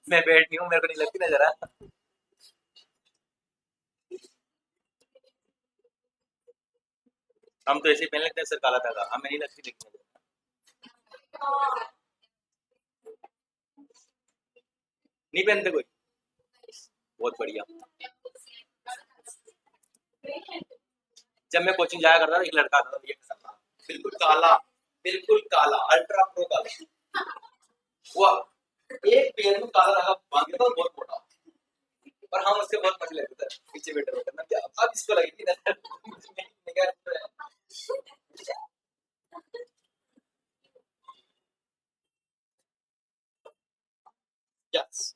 मैं बैठ हूँ, मेरे को नहीं लगती ना जरा। हम तो ऐसे ही पहन लेते हैं सर, काला धागा हमें नहीं लगती देखने में। नहीं पहनते कोई? बहुत बढ़िया। जब मैं कोचिंग जाया करता था, एक लड़का आता था ये के साथ, बिल्कुल काला, बिल्कुल काला, अल्ट्रा प्रो काला। वो एक पैर में काला धागा बांध के था, बहुत मोटा। और हम उससे बहुत मजे लेते थे, पीछे बैठे बैठे ना, क्या अब इसको लगेगी नजर। यस,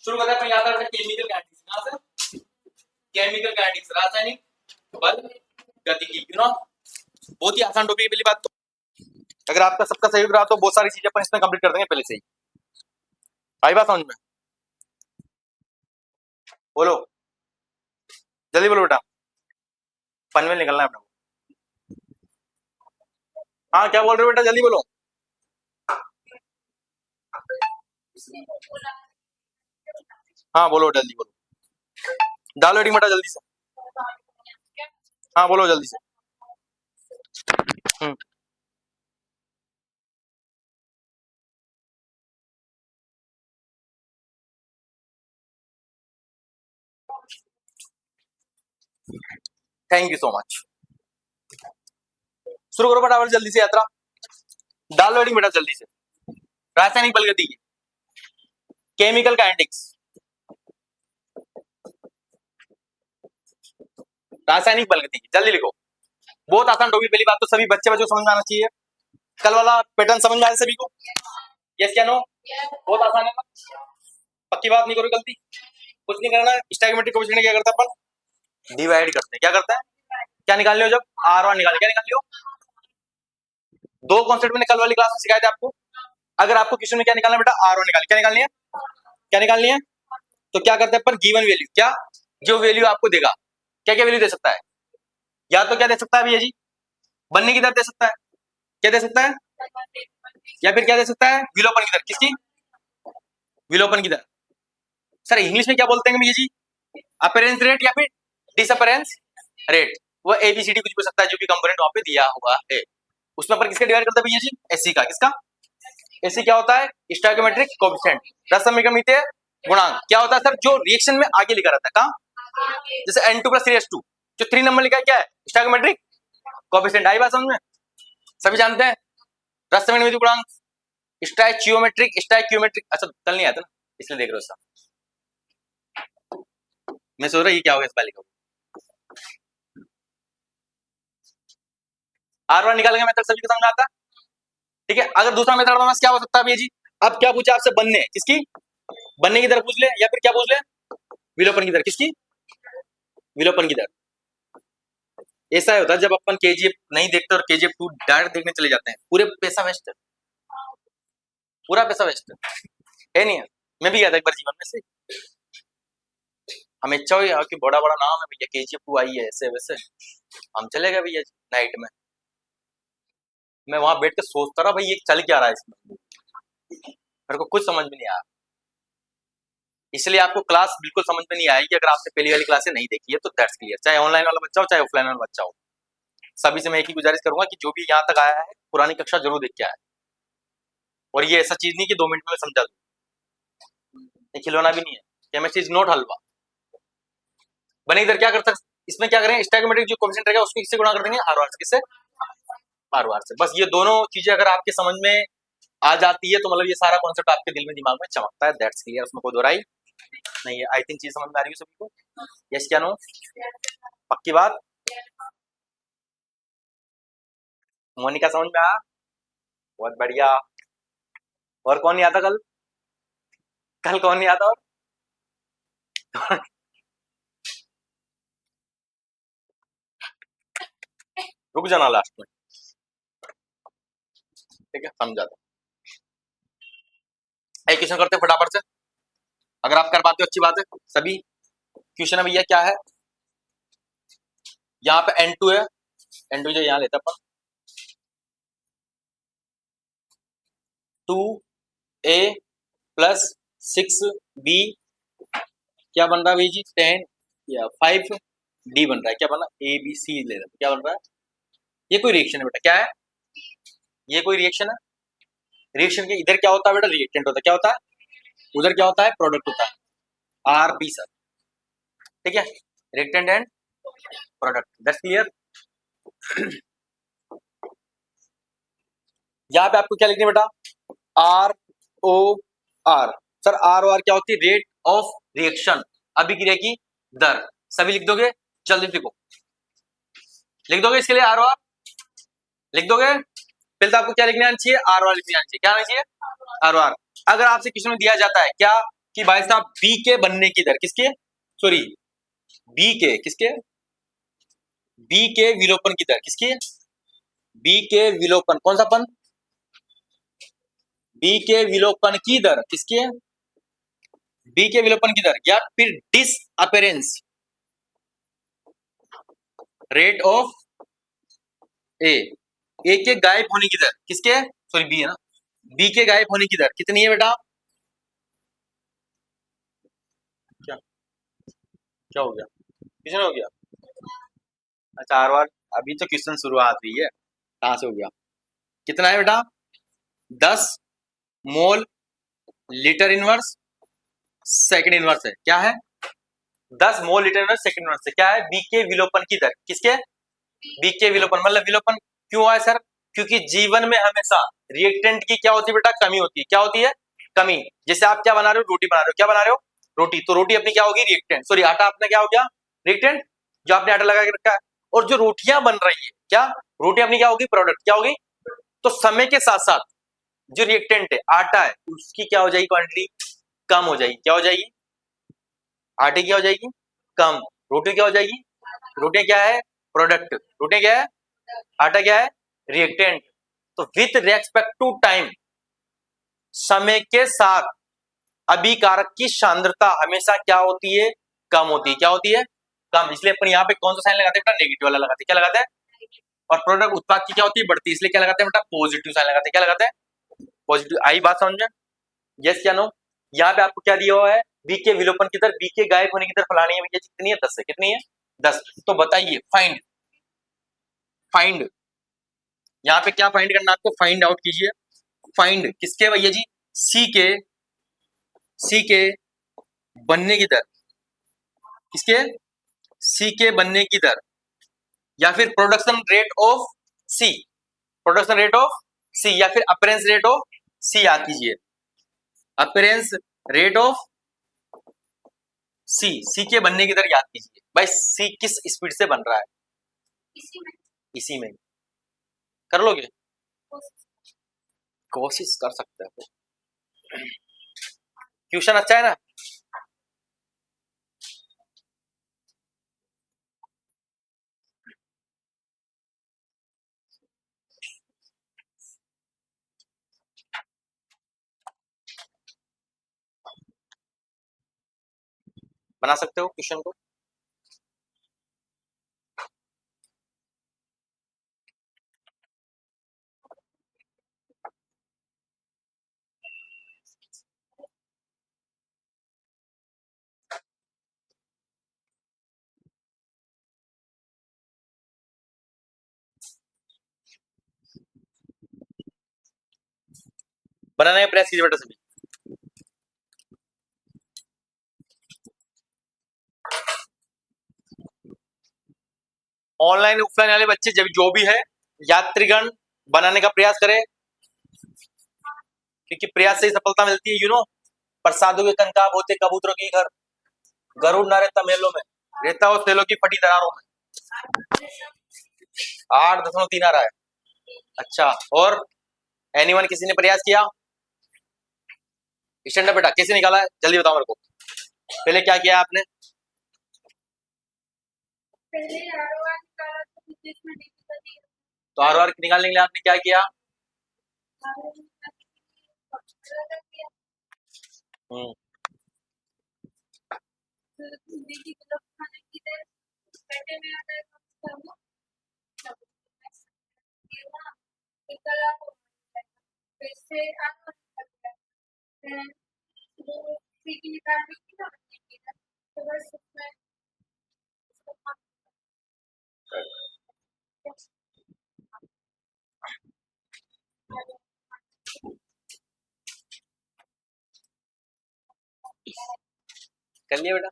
शुरू करते हैं अपन याद रखते हैं केमिकल काइनेटिक्स। कहां से? केमिकल काइनेटिक्स, रासायनिक बल गतिकी। यू नो, बहुत ही आसान टॉपिक है। पहली बात तो अगर आपका सबका सहयोग रहा तो बहुत सारी चीजें अपन इसमें कंप्लीट कर देंगे पहले से ही। आई बात समझ में? बोलो, जल्दी बोलो बेटा, पनवेल निकलना है अपने को। हाँ, क्या बोल रहे हो बेटा, जल्दी बोलो। हाँ बोलो, जल्दी बोलो, डालो एडिंग बेटा जल्दी से। हाँ बोलो जल्दी से। Thank you so much. शुरू करो फटाफट जल्दी से यात्रा, डालो एडिंग बेटा जल्दी से। रासायनिक बल गतिकी, केमिकल काइनेटिक्स, रासायनिक बल गतिकी, जल्दी लिखो। बहुत आसान टॉपिक। पहली बात तो सभी बच्चे बच्चों को समझ में आना चाहिए। कल वाला पैटर्न समझ में आया सभी को? यस क्या नो? बहुत आसान है ना? पक्की बात, नहीं करो गलती, कुछ नहीं करना है। स्टैगमेट्रिक कोएफिशिएंट क्या करता है अपन? डिवाइड करते हैं। क्या करता है? क्या निकाल लियो जब R1 निकाले, क्या निकाल लियो? दो कॉन्सेप्ट मैंने कल वाली क्लास में सिखाए थे आपको। अगर आपको किसी में क्या निकालना है बेटा, R1 निकाले, क्या निकालनी है? क्या निकालनी है? तो क्या करते हैं अपन, गिवन वैल्यू, क्या जो वैल्यू आपको देगा, क्या क्या वैल्यू दे सकता है? या तो क्या दे सकता है भैया जी, बनने की दर दे सकता है, क्या दे सकता है, या फिर क्या दे सकता है, विलोपन की दर। किसकी? विलोपन की दर। सर इंग्लिश में क्या बोलते हैं भैया जी? अपीयरेंस रेट या फिर डिसअपीयरेंस रेट। वो एबीसीडी कुछ भी सकता है जो भी कंपोनेंट वहां पे दिया हुआ है। उसमें अपन किसके डिवाइड करते हैं भैया जी? एससी का। किसका? एससी क्या होता है? स्टोइकोमेट्रिक कोएफिशिएंट, रससमीकरणितीय गुणांक। क्या होता है सर? जो रिएक्शन में आगे लिखा रहता है। कहां? जैसे N2 + 3S2, जो 3 नंबर लिखा है क्या है? Stoichiometric coefficient. आई बात समझ में? सभी जानते हैं रससमीकरणितीय गुणांक, स्टोइकियोमेट्रिक। अच्छा कल नहीं आता ना, इसलिए देख रहे हो साहब। मैं सोच रहा ये क्या होगा इस वाले का। R1 निकालेंगे, मेथड सभी को समझ आता है? ठीक है। अगर दूसरा मेथड हमारे पास क्या हो सकता है भैया जी? अब क्या पूछा आपसे? बनने, किसकी? बनने की दर पूछ ले, या फिर क्या पूछ ले? विलोपन की दर। किसकी? विलोपन की दर। ऐसा होता है जब अपन केजीएफ नहीं देखते और केजीएफ 2 डायरेक्ट देखने चले जाते हैं, पूरे पैसा वेस्ट है, पूरा पैसा वेस्ट है नहीं है? मैं भी गया था एक बार जीवन में से, हमें इच्छा हुई कि बड़ा बड़ा नाम है भैया, केजीएफ 2 आई है ऐसे वैसे, हम चले गए भैया नाइट में। मैं वहां बैठ के सोचता रहा भाई ये चल क्या रहा है इसमें, मेरे को कुछ समझ में नहीं आया। इसलिए आपको क्लास बिल्कुल समझ में नहीं आएगी अगर आपने पहली वाली क्लासे नहीं देखी है, तो दैट्स क्लियर। चाहे ऑनलाइन वाला बच्चा हो चाहे ऑफलाइन वाला बच्चा हो, सभी से मैं एक ही गुजारिश करूंगा कि जो भी यहाँ तक आया है पुरानी कक्षा जरूर देख के आया। और ये ऐसा चीज नहीं कि 2 मिनट में समझा दूं, ये खिलौना भी नहीं है। केमिस्ट्री इज नॉट हलवा। बने इधर क्या करता है, इसमें क्या करें, स्टोइकोमेट्रिक जो कोएफिशिएंट रहेगा उसको किससे गुणा कर देंगे? R1 से। किससे? R1 से। बस ये दोनों चीजें अगर आपके समझ में आ जाती है तो मतलब ये सारा कॉन्सेप्ट आपके दिल में दिमाग में चमकता है। दैट्स क्लियर, उसमें कोई दोहराई नहीं है। आई थिंक चीज समझ में आ रही है सभी को? यस क्या नो? पक्की बात? मोनिका समझ में आया? बहुत बढ़िया। और कौन नहीं आता कल? कल कौन नहीं आता और? रुक जाना लास्ट में, ठीक है, समझा दो। एक क्वेश्चन करते हैं फटाफट से, अगर आप कर पाते हो अच्छी बात है। सभी क्वेश्चन है भैया, क्या है यहाँ पे? N2 है, N2 जो यहाँ लेते हैं अपन, 2a + 6b क्या बन रहा है भाई जी 10 या 5d बन रहा है। क्या बन रहा है? ABC ले रहा है, क्या बन रहा है? ये कोई रिएक्शन है बेटा, क्या है ये? कोई रिएक्शन है। रिएक्शन के इधर क्या होता है बेटा? रिएक्टेंट होता है। क्या होता है? उधर क्या होता है? प्रोडक्ट होता है। RP सर, ठीक है, reactant and product, that's clear. यहाँ पे आपको क्या लिखना है बेटा? ROR। सर ROR क्या होती है? रेट ऑफ रिएक्शन, अभिक्रिया की दर। सभी लिख दोगे? जल्दी लिखो, लिख दोगे इसके लिए ROR? लिख दोगे? पहले तो आपको क्या लिखना चाहिए? ROR लिखना चाहिए। क्या आना चाहिए? ROR। अगर आपसे क्वेश्चन में दिया जाता है क्या कि भाई साहब बी के बनने की दर, किसके, सॉरी बी के, किसके, बी के विलोपन की दर, किसकी? बी के विलोपन, कौन सा पन? बी के विलोपन की दर, किसकी है? बी के विलोपन की दर, या फिर डिस अपीयरेंस रेट ऑफ ए, ए के गायब होने की दर, किसके? सॉरी बी है ना, बी के गायब होने की दर कितनी है बेटा? क्या क्या हो गया? किसने हो गया? अच्छा ROR, अभी तो क्वेश्चन शुरुआत हुई है, कहां से हो गया? कितना है बेटा? 10 mole litre inverse second inverse है। क्या है? 10 mole litre inverse second inverse है। क्या है? बी के विलोपन की दर, किसके? बी के विलोपन, मतलब विलोपन क्यों हुआ है सर? क्योंकि जीवन में हमेशा रिएक्टेंट की क्या होती है बेटा? कमी होती है। क्या होती है? कमी। जैसे आप क्या बना रहे हो? रोटी बना रहे हो। क्या बना रहे हो? रोटी। तो रोटी अपनी क्या होगी? रिएक्टेंट, सॉरी आटा अपना क्या हो गया? रिएक्टेंट, जो आपने आटा लगा के रखा है। और जो रोटियां बन रही है, क्या रोटी अपनी क्या होगी? प्रोडक्ट, क्या होगी? तो समय के साथ साथ जो रिएक्टेंट है आटा है, उसकी क्या हो जाएगी? क्वांटिटी कम हो जाएगी। क्या हो जाएगी? आटे की क्या हो जाएगी? कम। रोटी क्या हो जाएगी? रोटी क्या है? प्रोडक्ट। रोटी क्या है? आटा क्या है? रिएक्टेंट। तो विथ रेस्पेक्ट टू टाइम, समय के साथ अभिकारक की सांद्रता हमेशा क्या होती है? कम होती है। क्या होती है? कम। इसलिए अपन यहाँ पे कौन सा साइन लगाते हैं बेटा? नेगेटिव वाला लगाते हैं। क्या लगाते हैं? और प्रोडक्ट उत्पाद की क्या होती है? बढ़ती है। इसलिए क्या लगाते हैं बेटा? पॉजिटिव साइन लगाते हैं। क्या लगाते हैं? पॉजिटिव। आई बात समझ में? यस या नो? यहाँ पे आपको क्या दिया हुआ है? बी के विलोपन की दर, बी के गायब होने की दर फलानी है भैया, कितनी है? 10 है। कितनी है? 10। तो बताइए, फाइंड, फाइंड, यहाँ पे क्या फाइंड करना है आपको? फाइंड आउट कीजिए। फाइंड किसके भैया जी? सी के, सी के बनने की दर, किसके? सी के बनने की दर, या फिर production rate of C, production rate of C, या फिर अपीयरेंस रेट ऑफ सी याद कीजिए। Appearance rate of C, C के बनने की दर याद कीजिए। भाई सी किस स्पीड से बन रहा है? इसी में कर लोगे? कोशिश कर सकते हो। क्वेश्चन अच्छा है ना? बना सकते हो क्वेश्चन को। बनाने का प्रयास कीजिए बेटा सभी। ऑनलाइन ऑफलाइन वाले बच्चे जब जो भी है, यात्रीगण बनाने का प्रयास करें, क्योंकि प्रयास से ही सफलता मिलती है। प्रसादों के कंकाब होते कबूतरों के घर, गरुड़ ना रहता मेलों में, रहता हो सेलों की फटी दरारों में। 8.3 आ रहा है। अच्छा, और एनीवन किसी ने प्रयास किया? स्टैंड अप बेटा, कैसे निकाला है? जल्दी बताओ मेरे को। पहले क्या किया आपने? तो ROR निकालने के लिए आपने क्या किया? हम्म, कर लिया बेटा,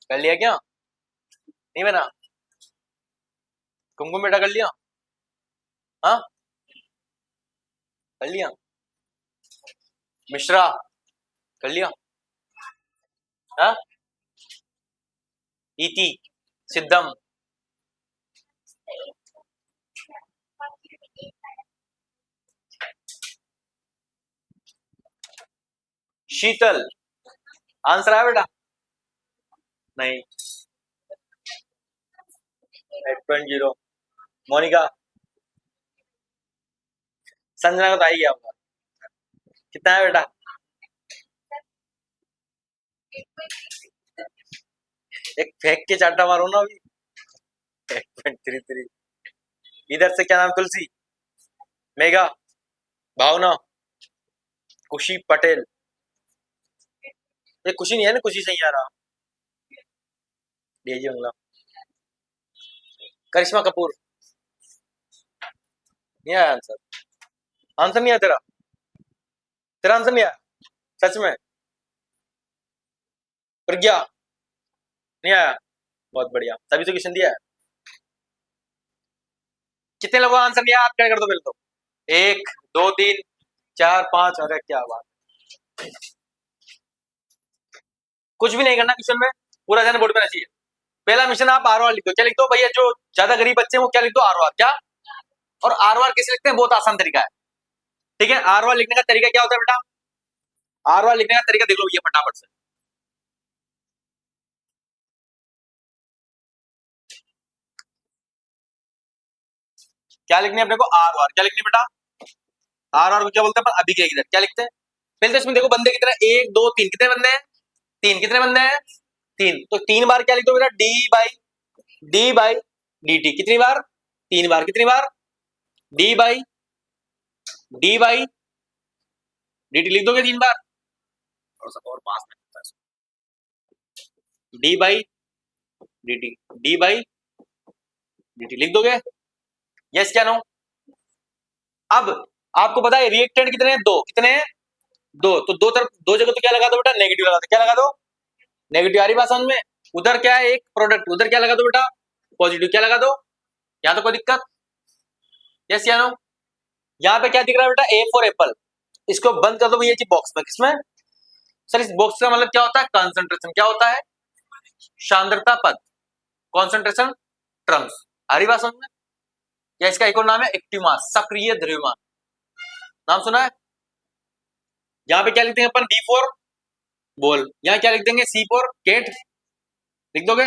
कर लिया क्या? नहीं बना? कुमकुम बेटा कर लिया? हाँ कर लिया। मिश्रा कर लिया? हाँ इति सिद्धम शीतल आंसर आया बेटा? नहीं। 8.0 मोनिका संजना को तो आ ही गया होगा। कितना है बेटा? एक फेंक के चाटा मारो ना अभी। 8.33। इधर से क्या नाम? तुलसी, मेघा, भावना, खुशी पटेल। ये खुशी नहीं है ना, खुशी सही आ रहा। डेजी बंगला, करिश्मा कपूर। नहीं आया आंसर? आंसर नहीं आया तेरा? तेरा आंसर नहीं आया सच में? प्रज्ञा नहीं आया? बहुत बढ़िया, तभी तो क्वेश्चन दिया है। कितने लोगों का आंसर नहीं आया? आप क्या कर दो पहले तो। 1 2 3 4 5। अरे क्या बात। कुछ भी नहीं करना क्वेश्चन में, पूरा ध्यान बोर्ड पे रहना चाहिए। पहला मिशन आप आर लिख दो। क्या लिख दो भैया? जो ज्यादा गरीब बच्चे हैं वो क्या लिख दो? आर क्या? और आर कैसे लिखते हैं? बहुत आसान तरीका है। ठीक है, आर लिखने का तरीका क्या होता है बेटा? आर लिखने का तरीका देख लो भैया फटाफट से। क्या लिखनी है अपने को? आर क्या लिखनी है बेटा? आर को क्या बोलते हैं अपन? अभिक्रिया की दर। क्या लिखते हैं पहले तो? इसमें देखो बंदे कितने? 1 2 3। कितने बंदे हैं? 3। कितने बंदे हैं? 3। तो 3 बार क्या लिख दो बेटा? D by D T. कितनी बार? 3 बार। कितनी बार? डी बाई डी टी लिख दोगे 3 बार? और पास में D by D T, D by D T लिख दोगे? यस क्या नो? अब आपको पता है रिएक्टेंट कितने हैं? 2। कितने हैं? 2। तो दो तरफ, दो जगह तो क्या लगा दो बेटा? नेगेटिव लगा दो। क्या लगा दो? नेगेटिव। आ रही बात समझ में? उधर क्या है? एक प्रोडक्ट। उधर क्या लगा दो बेटा? पॉजिटिव। क्या लगा दो? यहाँ तो कोई दिक्कत? यस या नो? यहाँ पे क्या दिख रहा है बेटा? A for Apple. इसको बंद कर दो भैया जी बॉक्स में। किसमें सर? इस बॉक्स का मतलब क्या होता है? कंसंट्रेशन। क्या होता है? सांद्रता पद, कॉन्सेंट्रेशन टर्म्स। आ रही बात समझ में? या इसका एक और नाम है एक्टिव मास, सक्रिय द्रव्यमान। नाम सुना है? यहाँ पे क्या लिख देंगे अपन? D for ball. यहाँ क्या लिख देंगे? सी फॉर कैट। लिख दोगे?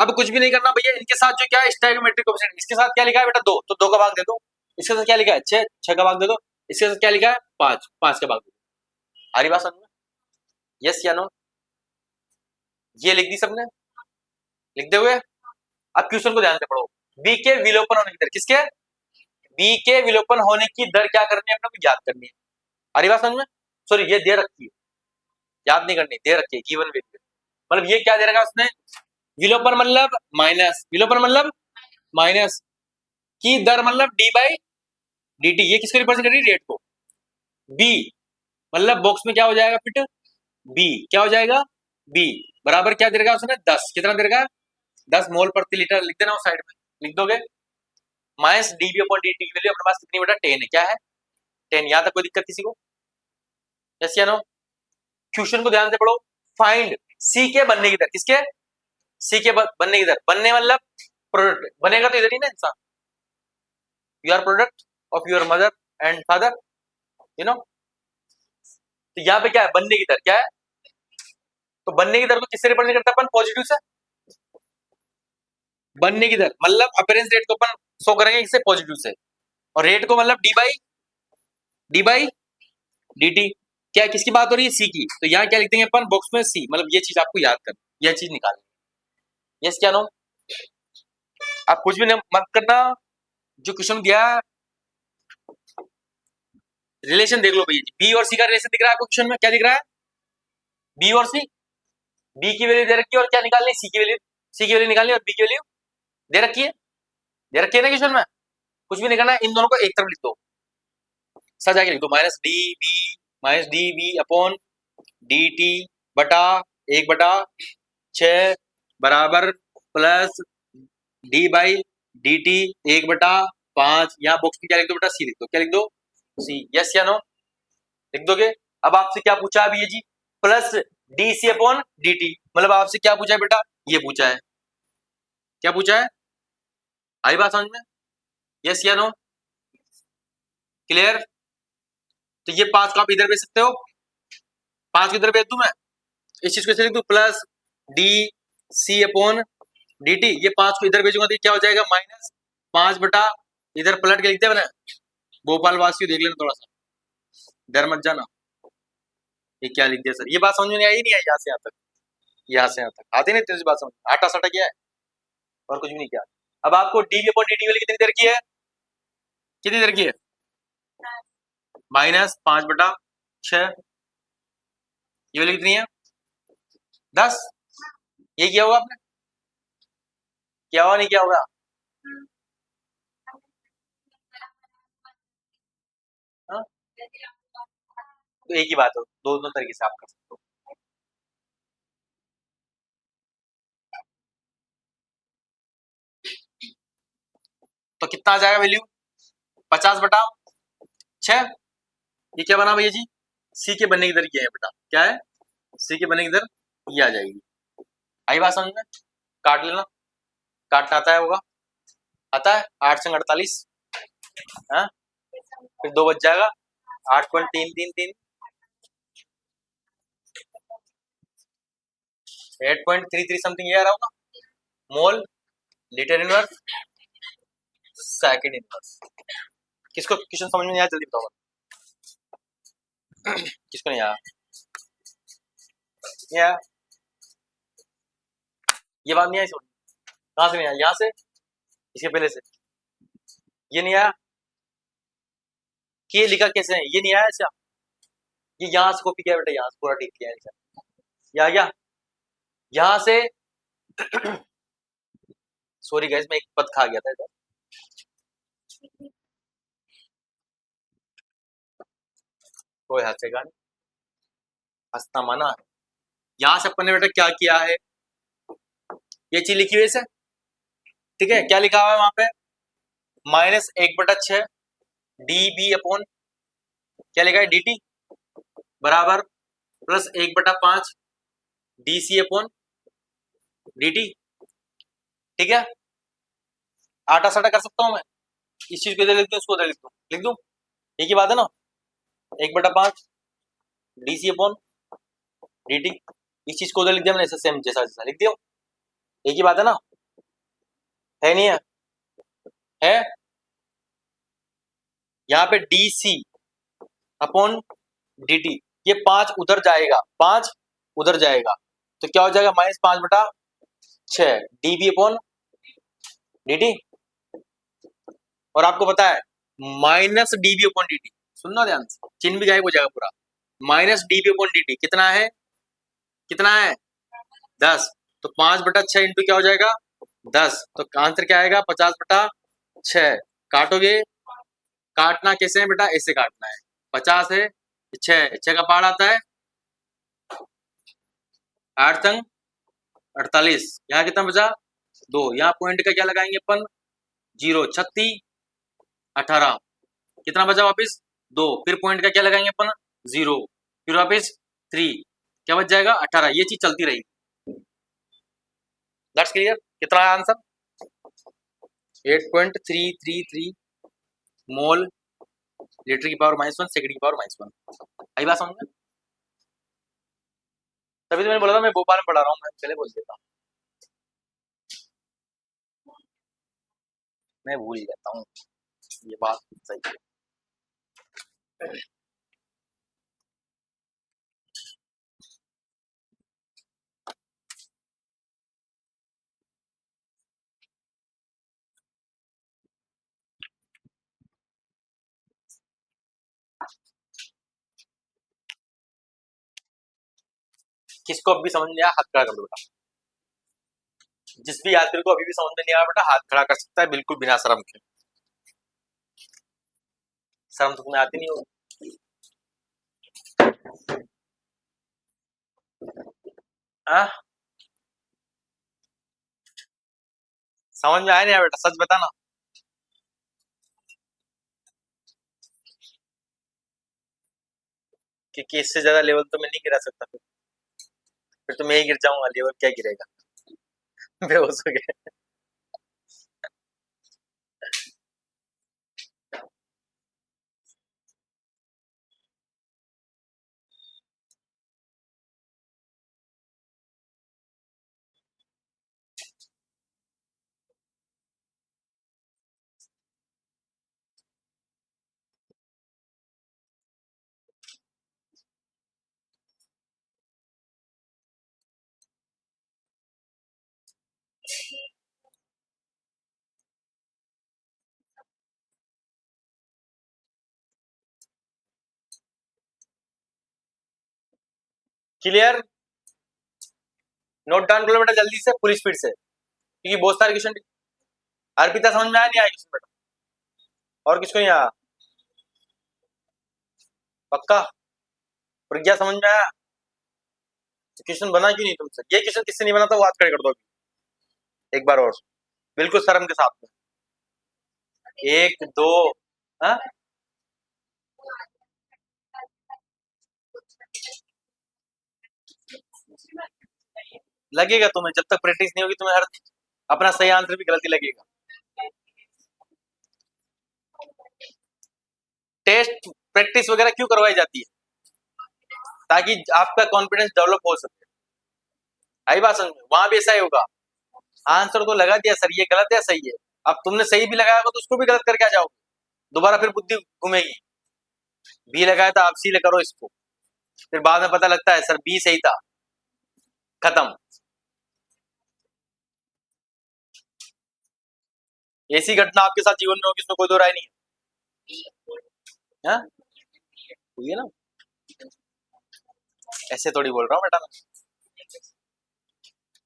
अब कुछ भी नहीं करना भैया। इनके साथ जो क्या है? स्टैइकोमेट्रिक कोएफिशिएंट। इसके साथ क्या लिखा है बेटा? 2। तो 2 का भाग दे दो। इसके साथ क्या लिखा है? 6। 6 का भाग दे दो। इसके साथ क्या लिखा है? 5। 5 का भाग दे दो। आ रही बात समझ में? यस या नो? ये लिख दी सबने? लिख दोगे? अब क्वेश्चन को ध्यान से पढ़ो। बी के विलोपन होने की दर। किसके? बी के विलोपन होने की दर क्या करनी है अपने को? याद करनी है। आ रही बात समझ में? सॉरी, ये दे रखी है, याद नहीं करनी, दे रखी है गिवन वैल्यू। मतलब ये क्या दे रखा उसने? विलोपन मतलब माइनस, विलोपन मतलब माइनस की दर मतलब डी बाई डी टी। ये किसको रिप्रेजेंट कर रही है? रेट को। बी मतलब बॉक्स में क्या हो जाएगा फिट? बी क्या हो जाएगा? बी बराबर क्या दे रखा उसने? 10। कितना दे रखा? 10 मोल प्रति लीटर। लिख देना उस साइड में, लिख दोगे? Minus D B upon D T की वैल्यू अपने पास कितनी बेटा? 10 है। क्या है? 10। यहां तक कोई दिक्कत किसी को? यस या नो? क्वेश्चन को ध्यान से पढ़ो। फाइंड सी के बनने की दर। किसके? सी के बनने की दर। बनने मतलब प्रोडक्ट बनेगा तो इधर ही ना इंसान। You are product of your mother and father, you know. तो यहाँ पे क्या है? बनने की दर। क्या है? तो बनने की दर को किससे रिप्रेजेंट करता है अपन? पॉजिटिव से। बनने की दर मतलब अपीयरेंस रेट को अपन शो करेंगे इससे, पॉजिटिव से। और रेट को मतलब डी बाई डी टी। क्या किसकी बात हो रही है? सी की। तो यहाँ क्या लिख देंगे अपन बॉक्स में? सी। मतलब ये चीज आपको याद करनी, यह चीज निकालनी। यस क्या नो? आप कुछ भी मत करना। जो क्वेश्चन दिया रिलेशन देख लो भैया जी, बी और सी का रिलेशन दिख रहा है क्वेश्चन में, क्या दिख रहा है? बी और सी, बी की वैल्यू दे रखी है और क्या निकालनी है? सी की वैल्यू, सी की वैल्यू निकालनी है और बी की वैल्यू दे रखी है, दे रखी है ना क्वेश्चन में। कुछ भी नहीं करना है, इन दोनों को एक तरफ लिख दो, सजा के लिख दो, minus D B upon D T बटा 1/6 बराबर plus D by D T 1/5। यहाँ बॉक्स में क्या लिख दो बेटा? सी लिख दो। क्या लिख दो? सी। यस या नो लिख दोगे? अब आपसे क्या पूछा है अभी ये जी? Plus D C upon D T, मतलब आपसे क्या पूछा है बेटा? ये पूछा है। क्या पूछा है? आई बात समझ में? यस या नो? क्लियर? तो ये 5 को आप इधर भेज सकते हो, 5 को इधर भेज दू मैं, इस चीज को लिख दू plus D C upon D T, ये 5 को इधर भेजूंगा तो क्या हो जाएगा? -5 बटा, इधर पलट के लिखते हैं ना, भोपाल वासियों देख लेना थोड़ा सा, डर मत जाना। ये क्या लिख दिया सर? ये बात समझ में नहीं आई? नहीं आई? यहाँ से यहाँ तक, यहाँ से यहाँ तक आती नहीं तेरी बात समझ? आटा साटा किया है और कुछ भी नहीं किया। अब आपको डी अपॉन डी टी वाली कितनी देर की है? कितनी देर की है? -5/6। ये वाली कितनी है? 10। ये किया होगा आपने? क्या हुआ नहीं क्या होगा? हाँ? तो एक ही बात हो, दोनों तरीके से आप कर सकते हो। तो कितना आ जाएगा वैल्यू? 50/6। ये क्या बना भैया जी? सी के बनने की दर ये है बेटा, क्या है? सी के बनने की दर ये आ जाएगी। आई बात समझ में? काट लेना, काटना आता है होगा, आता है 8 संग 48, हाँ? फिर 2 बच जाएगा, 8.333, 8.33 समथिंग ये आ रहा होगा, मोल लीटर इनवर्स सेकंड इनवर्स। किसको क्वेश्चन समझ में नहीं आया जल्दी बताओ, किसको नहीं आया? नहीं आया? ये बात नहीं आई समझ? कहाँ से नहीं आया? यहाँ से, इसके पहले से ये नहीं आया कि ये लिखा कैसे है? ये नहीं आया अच्छा, ये यहाँ से कॉपी किया बेटा, यहाँ से पूरा टिक किया है, या यहाँ से सॉरी गाइस, मैं एक पद खा गया था इधर, कोई हंसेगा नहीं, हंसना मना है। यहाँ से अपन ने बेटा क्या किया है? ये चीज लिखी हुई है, ठीक है? क्या लिखा हुआ है वहां पे? -1/6 डी बी अपॉन, क्या लिखा है? डी टी बराबर plus 1/5 D C upon D T, ठीक है? आटा साटा कर सकता हूं मैं, इस चीज को इधर लिख दूं, इसको उधर लिख दूं, एक ही बात है ना? 1/5 D C upon D T, इस चीज को उधर लिख दिया मैंने, ऐसा सेम जैसा जैसा लिख दिया, एक ही बात है ना? है नहीं है? है? यहाँ पे D C upon D T, ये 5 उधर जाएगा, 5 उधर जाएगा, तो क्या हो जाएगा? -5/6 D B upon D T. और आपको पता है minus D B upon D T, सुनना ध्यान से, चिन्ह भी गायब हो जाएगा पूरा। Minus D B upon D T कितना है? कितना है? 10। तो 5/6 इंटू क्या हो जाएगा? 10। तो आंसर क्या आएगा? 50/6। काटोगे, काटना कैसे है बेटा? ऐसे काटना है, 50 है, 6 का पार आता है 8 तंग 48, यहाँ कितना बचा? 2। यहाँ पॉइंट का क्या लगाएंगे अपन? 0, 36, 18, कितना बचा वापिस? 2। फिर पॉइंट का क्या लगाएंगे अपन? 0, फिर वापिस 3, क्या बच जाएगा? 18। ये चीज चलती रही। That's clear? कितना है आंसर? 8.333 मोल लीटर की पावर -1 सेकंड की पावर -1। आई बात समझ में? तभी तो मैंने बोला था मैं भोपाल में पढ़ा रहा हूँ, मैं पहले बोल देता हूँ, मैं भूल जाता हूँ, ये बात सही है। किसको अभी समझ नहीं आया हाथ खड़ा कर दो बेटा। जिस भी यात्री को अभी भी समझ में नहीं आया बेटा हाथ खड़ा कर सकता है बिल्कुल बिना शर्म के। शर्म तो तुम्हें आती नहीं होगी। हाँ? समझ में आया नहीं आया बेटा सच बता ना। क्योंकि इससे ज्यादा लेवल तो मैं नहीं गिरा सकता। फिर तो मैं ही गिर जाऊंगा लेवल क्या गिरेगा। बेहोश हो गया। क्लियर। नोट डाउन कर लो बेटा जल्दी से पूरी स्पीड से क्योंकि बहुत सारे क्वेश्चन। अर्पिता समझ में आया नहीं आया क्वेश्चन बेटा। और किसको नहीं आया। पक्का। प्रज्ञा समझ में आया। क्वेश्चन बना क्यों नहीं तुमसे। ये क्वेश्चन किससे नहीं बना था वो हाथ खड़े कर दो एक बार और बिल्कुल शर्म के साथ में। एक दो। हाँ? लगेगा तुम्हें जब तक प्रैक्टिस नहीं होगी तुम्हें हर अपना सही आंसर भी गलती लगेगा। टेस्ट प्रैक्टिस वगैरह क्यों करवाई जाती है ताकि आपका कॉन्फिडेंस डेवलप हो सके। आई बात समझ में। वहां भी ऐसा ही होगा। आंसर तो लगा दिया सर ये गलत है सही है। अब तुमने सही भी लगाया होगा तो उसको भी गलत करके आ जाओ। दोबारा फिर बुद्धि घूमेगी। बी लगाया था आप सी करो इसको। फिर बाद में पता लगता है सर बी सही था। खत्म। ऐसी घटना आपके साथ जीवन में होगी इसमें कोई दो राय नहीं है। हाँ? हुई है ना। ऐसे थोड़ी बोल रहा हूँ बेटा मैं।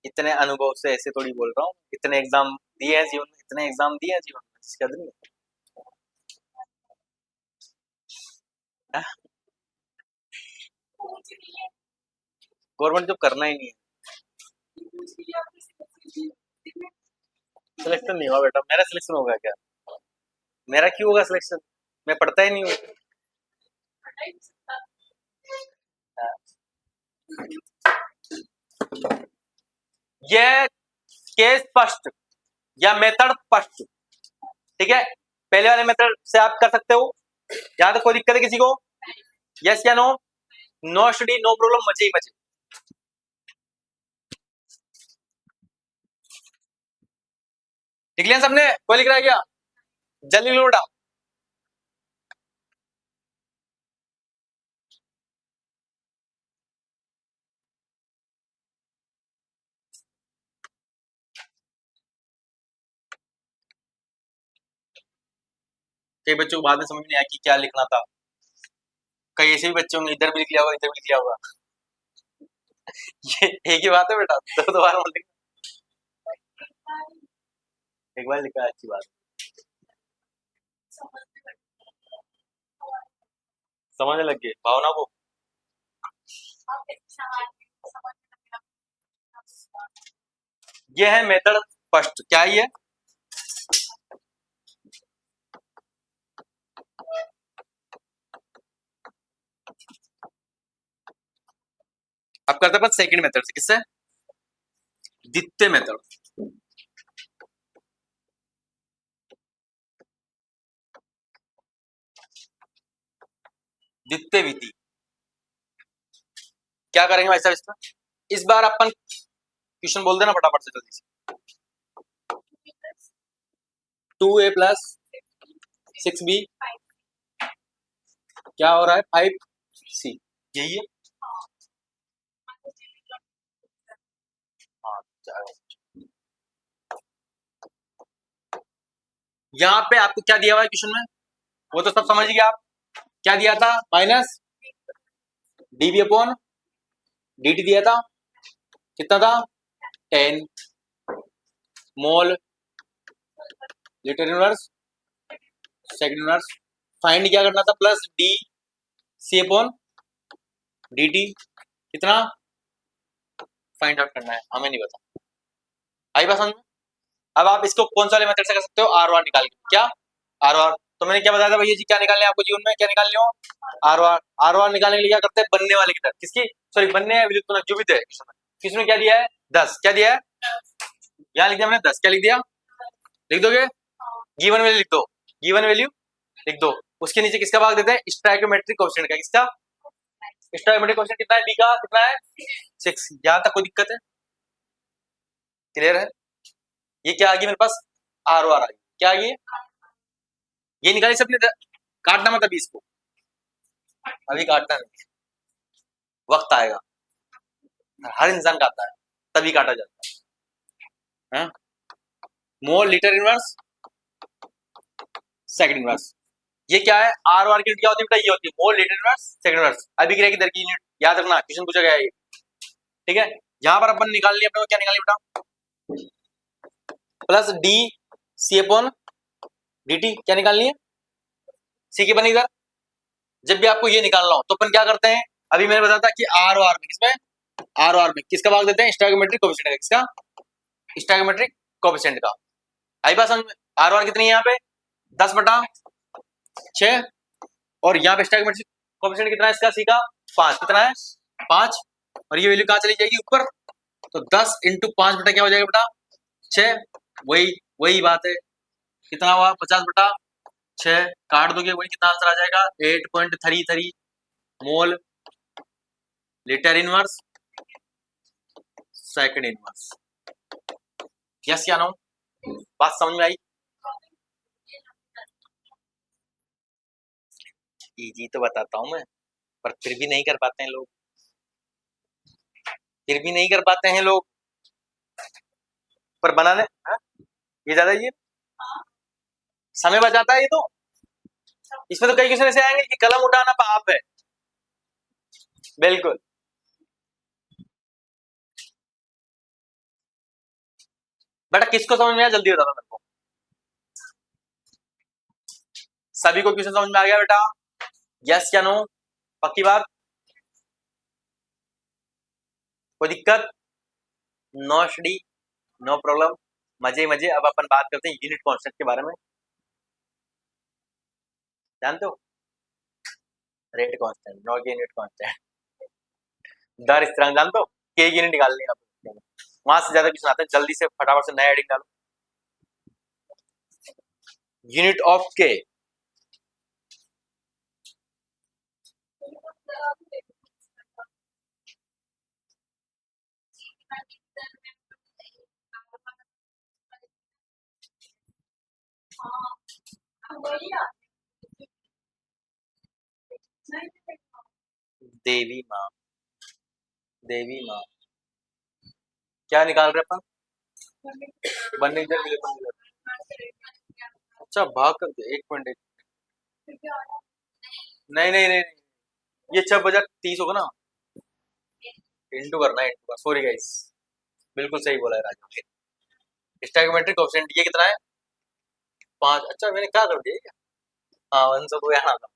इतने अनुभव से ऐसे थोड़ी बोल रहा हूँ। इतने एग्जाम दिए हैं जीवन में इतने एग्जाम दिए हैं जीवन में इसका दिन गवर्नमेंट जॉब करना ही नहीं है। सिलेक्शन नहीं हुआ बेटा मेरा सिलेक्शन होगा क्या। मेरा क्यों होगा सिलेक्शन। मैं पढ़ता ही नहीं हूँ। ये केस फर्स्ट या मेथड फर्स्ट। ठीक है। पहले वाले मेथड से आप कर सकते हो। यहां तक कोई दिक्कत है किसी को। यस या no. No study no problem मजे ही मजे। लिख लिया सबने कोई लिख रहा है क्या। जल्दी लिखो बेटा। कई बच्चों को बाद में समझ नहीं आया कि क्या लिखना था। कई ऐसे भी बच्चे होंगे इधर भी लिख लिया होगा इधर भी लिख लिया होगा। ये एक ही बात है बेटा दो बार मत लिखना। एक बार लिखा है अच्छी बात। समझने लग गए भावना को। ये है मेथड फर्स्ट क्या ये। अब करते हैं सेकंड मेथड से किससे। द्वितीय मेथड। द्वितीय विधि। क्या करेंगे भाई साहब इसका। इस बार अपन क्वेश्चन बोल देना फटाफट से जल्दी से। 2a प्लस 6b क्या हो रहा है 5c यही है। हाँ, यहाँ पे आपको क्या दिया हुआ है क्वेश्चन में वो तो सब समझ गए आप। क्या दिया था, माइनस dv अपॉन dt दिया था, कितना था 10 mole litre inverse second inverse. Find क्या करना था, plus D C upon D T, कितना फाइंड आउट करना है, हमें नहीं पता। आई बात समझ में? अब आप इसको कौन सा वाले मेथड से कर सकते हो, आर आर निकाल के। क्या आर आर, तो मैंने क्या बताया था भैया जी, क्या निकालने आपको जीवन में, क्या निकालने हो, आर आर। आर आर निकालने के लिए क्या करते हैं, बनने वाले की तरफ, किसकी, सॉरी बनने है विलुप्त जो भी थे, किसमें क्या दिया है 10, क्या दिया है, यहाँ लिख दिया मैंने 10, क्या लिख दिया, लिख दोगे, गिवन वैल्यू लिख दो, गिवन वैल्यू लिख दो, उसके नीचे किसका भाग देते हैं, स्टोइकोमेट्रिक कोएफिशिएंट का, किसका स्टोइकोमेट्रिक कोएफिशिएंट कितना है, बी का कितना है 6। यहां तक कोई दिक्कत है, क्लियर है? ये क्या आ गई मेरे पास, आर आर आ गई, क्या आ गई, ये निकाली सबने, काटना मत अभी इसको, अभी काटना नहीं, वक्त आएगा, हर इंसान काटता है तभी काटा जाता है। मोल लीटर इनवर्स सेकंड इनवर्स, ये क्या है, आर आर की यूनिट क्या होती है बेटा, ये होती है मोल लीटर इनवर्स सेकंड इनवर्स। अभी की दर की यूनिट याद रखना, क्वेश्चन पूछा गया है ये, ठीक है। यहां पर अपन निकाल लिया, अपने को क्या निकाल लिया बेटा, plus D C upon D T, क्या निकालनी है, सी की बनी इधर। जब भी आपको ये निकालना हो तो अपन क्या करते हैं, अभी मैंने बताया था कि आर आर में, किसमें, आर आर में किसका भाग देते हैं, स्टोइकोमेट्रिक कोएफिशिएंट का, किसका स्टोइकोमेट्रिक कोएफिशिएंट का। आई बात समझ में, आर आर कितनी है यहाँ पे 10/6, और यहाँ पे स्टोइकोमेट्रिक कोएफिशिएंट कितना है इसका, सी का 5, कितना है 5, और ये वैल्यू कहाँ चली जाएगी ऊपर, तो 10 × 5 बेटा क्या हो जाएगा बेटा 6, वही वही बात है, कितना हुआ 50/6, काट दोगे वही कितना आंसर आ जाएगा 8.33 मोल litre inverse second inverse. Yes या नो, बात समझ में आई? इजी तो बताता हूं मैं, पर फिर भी नहीं कर पाते हैं लोग, फिर भी नहीं कर पाते हैं लोग, पर बनाने ये ज्यादा ये समय बचाता है ये तो। इसमें तो कई क्वेश्चन ऐसे आएंगे कि कलम उठाना पाप है, बिल्कुल। बेटा किसको समझ में आया जल्दी बता दो मेरे को, सभी को क्वेश्चन समझ में आ गया बेटा, यस या नो, पक्की बात, कोई दिक्कत, नो स्टडी नो प्रॉब्लम, मजे मजे। अब अपन बात करते हैं यूनिट कांस्टेंट के बारे में, जानते हो, rate constant, not unit constant, दर स्थिरांक जानते हो, के यूनिट निकालनी है आपको, वहां से ज्यादा क्वेश्चन आते हैं, जल्दी से फटाफट से नया हेडिंग डालो, यूनिट ऑफ के, देवी माँ, देवी माँ, क्या निकाल रहे अपन, बनने इधर मिले अपन इधर, अच्छा भाग कर दे 1.1, नहीं नहीं नहीं, ये 6/30 होगा ना, इंटू करना है, इंटू, सॉरी गाइस, बिल्कुल सही बोला है राजू, स्टोइकोमेट्रिक कोएफिशिएंट ये कितना है 5, अच्छा मैंने क्या कर दिया, हाँ 1 से 2 यहाँ था,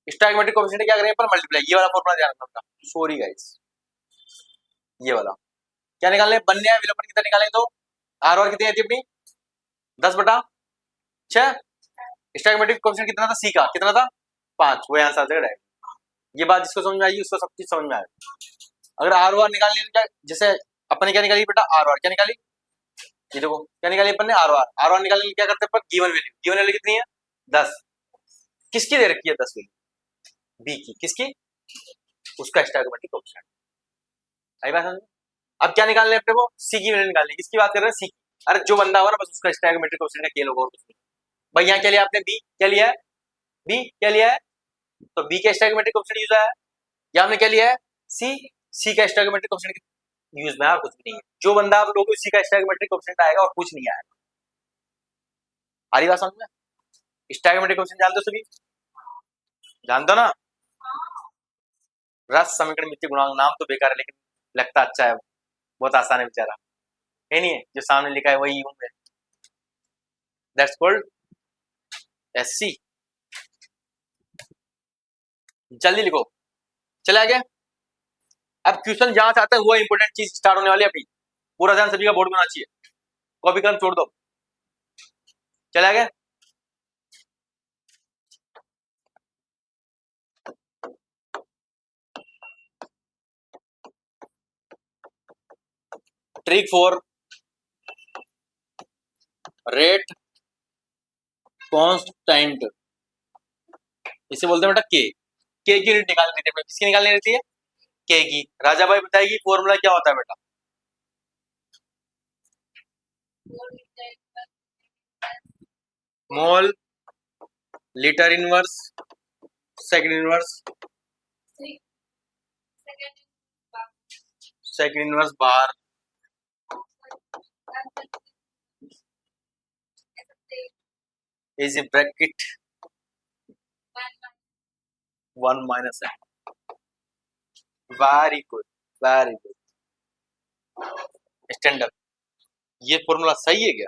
स्टोइकोमेट्रिक कोएफिशिएंट क्या करेंगे पर मल्टीप्लाई, ये वाला फॉर्मूला ध्यान रखना, सॉरी गाइस, ये वाला क्या निकालने, बनने है विलोपन कितना निकालेंगे, तो आर आर कितनी आती है अपनी 10/6, स्टोइकोमेट्रिक कोएफिशिएंट कितना था, सी का कितना था 5, वो आंसर आ जाएगा। ये बात जिसको समझ में आई उसको सब चीज समझ में आएगा। अगर आर आर निकालनी है, जैसे अपन ने क्या निकाली बेटा, आर आर क्या निकाली, ये देखो क्या निकाली अपन ने, आर आर, आर आर निकालने क्या करते हैं, गिवन वैल्यू, गिवन वैल्यू कितनी है 10, किसकी दे रखी है 10 वैल्यू, बी की, किसकी, उसका स्टोइकोमेट्रिक कोएफिशिएंट। आई बात समझ? अब क्या निकालने अपने को, सी की वैल्यू निकालनी, किसकी बात कर रहे हैं, सी की, अरे जो बंदा होगा ना बस उसका स्टोइकोमेट्रिक कोएफिशिएंट का केल होगा, और कुछ नहीं। भाई यहाँ क्या लिया आपने, बी क्या लिया है, बी क्या लिया है, तो बी का स्टोइकोमेट्रिक कोएफिशिएंट यूज है, या हमने क्या लिया है सी, सी का स्टोइकोमेट्रिक कोएफिशिएंट यूज में, और कुछ भी नहीं है, जो बंदा आप लोगों को सी का स्टोइकोमेट्रिक कोएफिशिएंट आएगा और कुछ नहीं आएगा। आ रही बात समझ में, स्टोइकोमेट्रिक कोएफिशिएंट जानते हो सभी, जानते हो ना? रस समीकरण मिति गुणांक, नाम तो बेकार है लेकिन लगता अच्छा है, बहुत आसान है बेचारा, है नहीं है? जो सामने लिखा है वही हूं मैं, दैट्स कॉल्ड एससी। जल्दी लिखो, चले आगे। अब क्वेश्चन जहां से आता है वो इंपोर्टेंट चीज स्टार्ट होने वाली है अभी, पूरा ध्यान सभी का बोर्ड में होना चाहिए, कॉपी कलम छोड़ दो। चले आगे। ट्रिक फॉर रेट कांस्टेंट, इसे बोलते हैं बेटा के की यूनिट निकालनी रहती है, किसकी निकालनी रहती है? के की। राजा भाई बताएगी फॉर्मूला क्या होता है बेटा? Mole, litre inverse, second inverse, second inverse बार, इज ब्रैकेट 1 माइनस है। Very good, very good. Stand up, ये फॉर्मूला सही है क्या?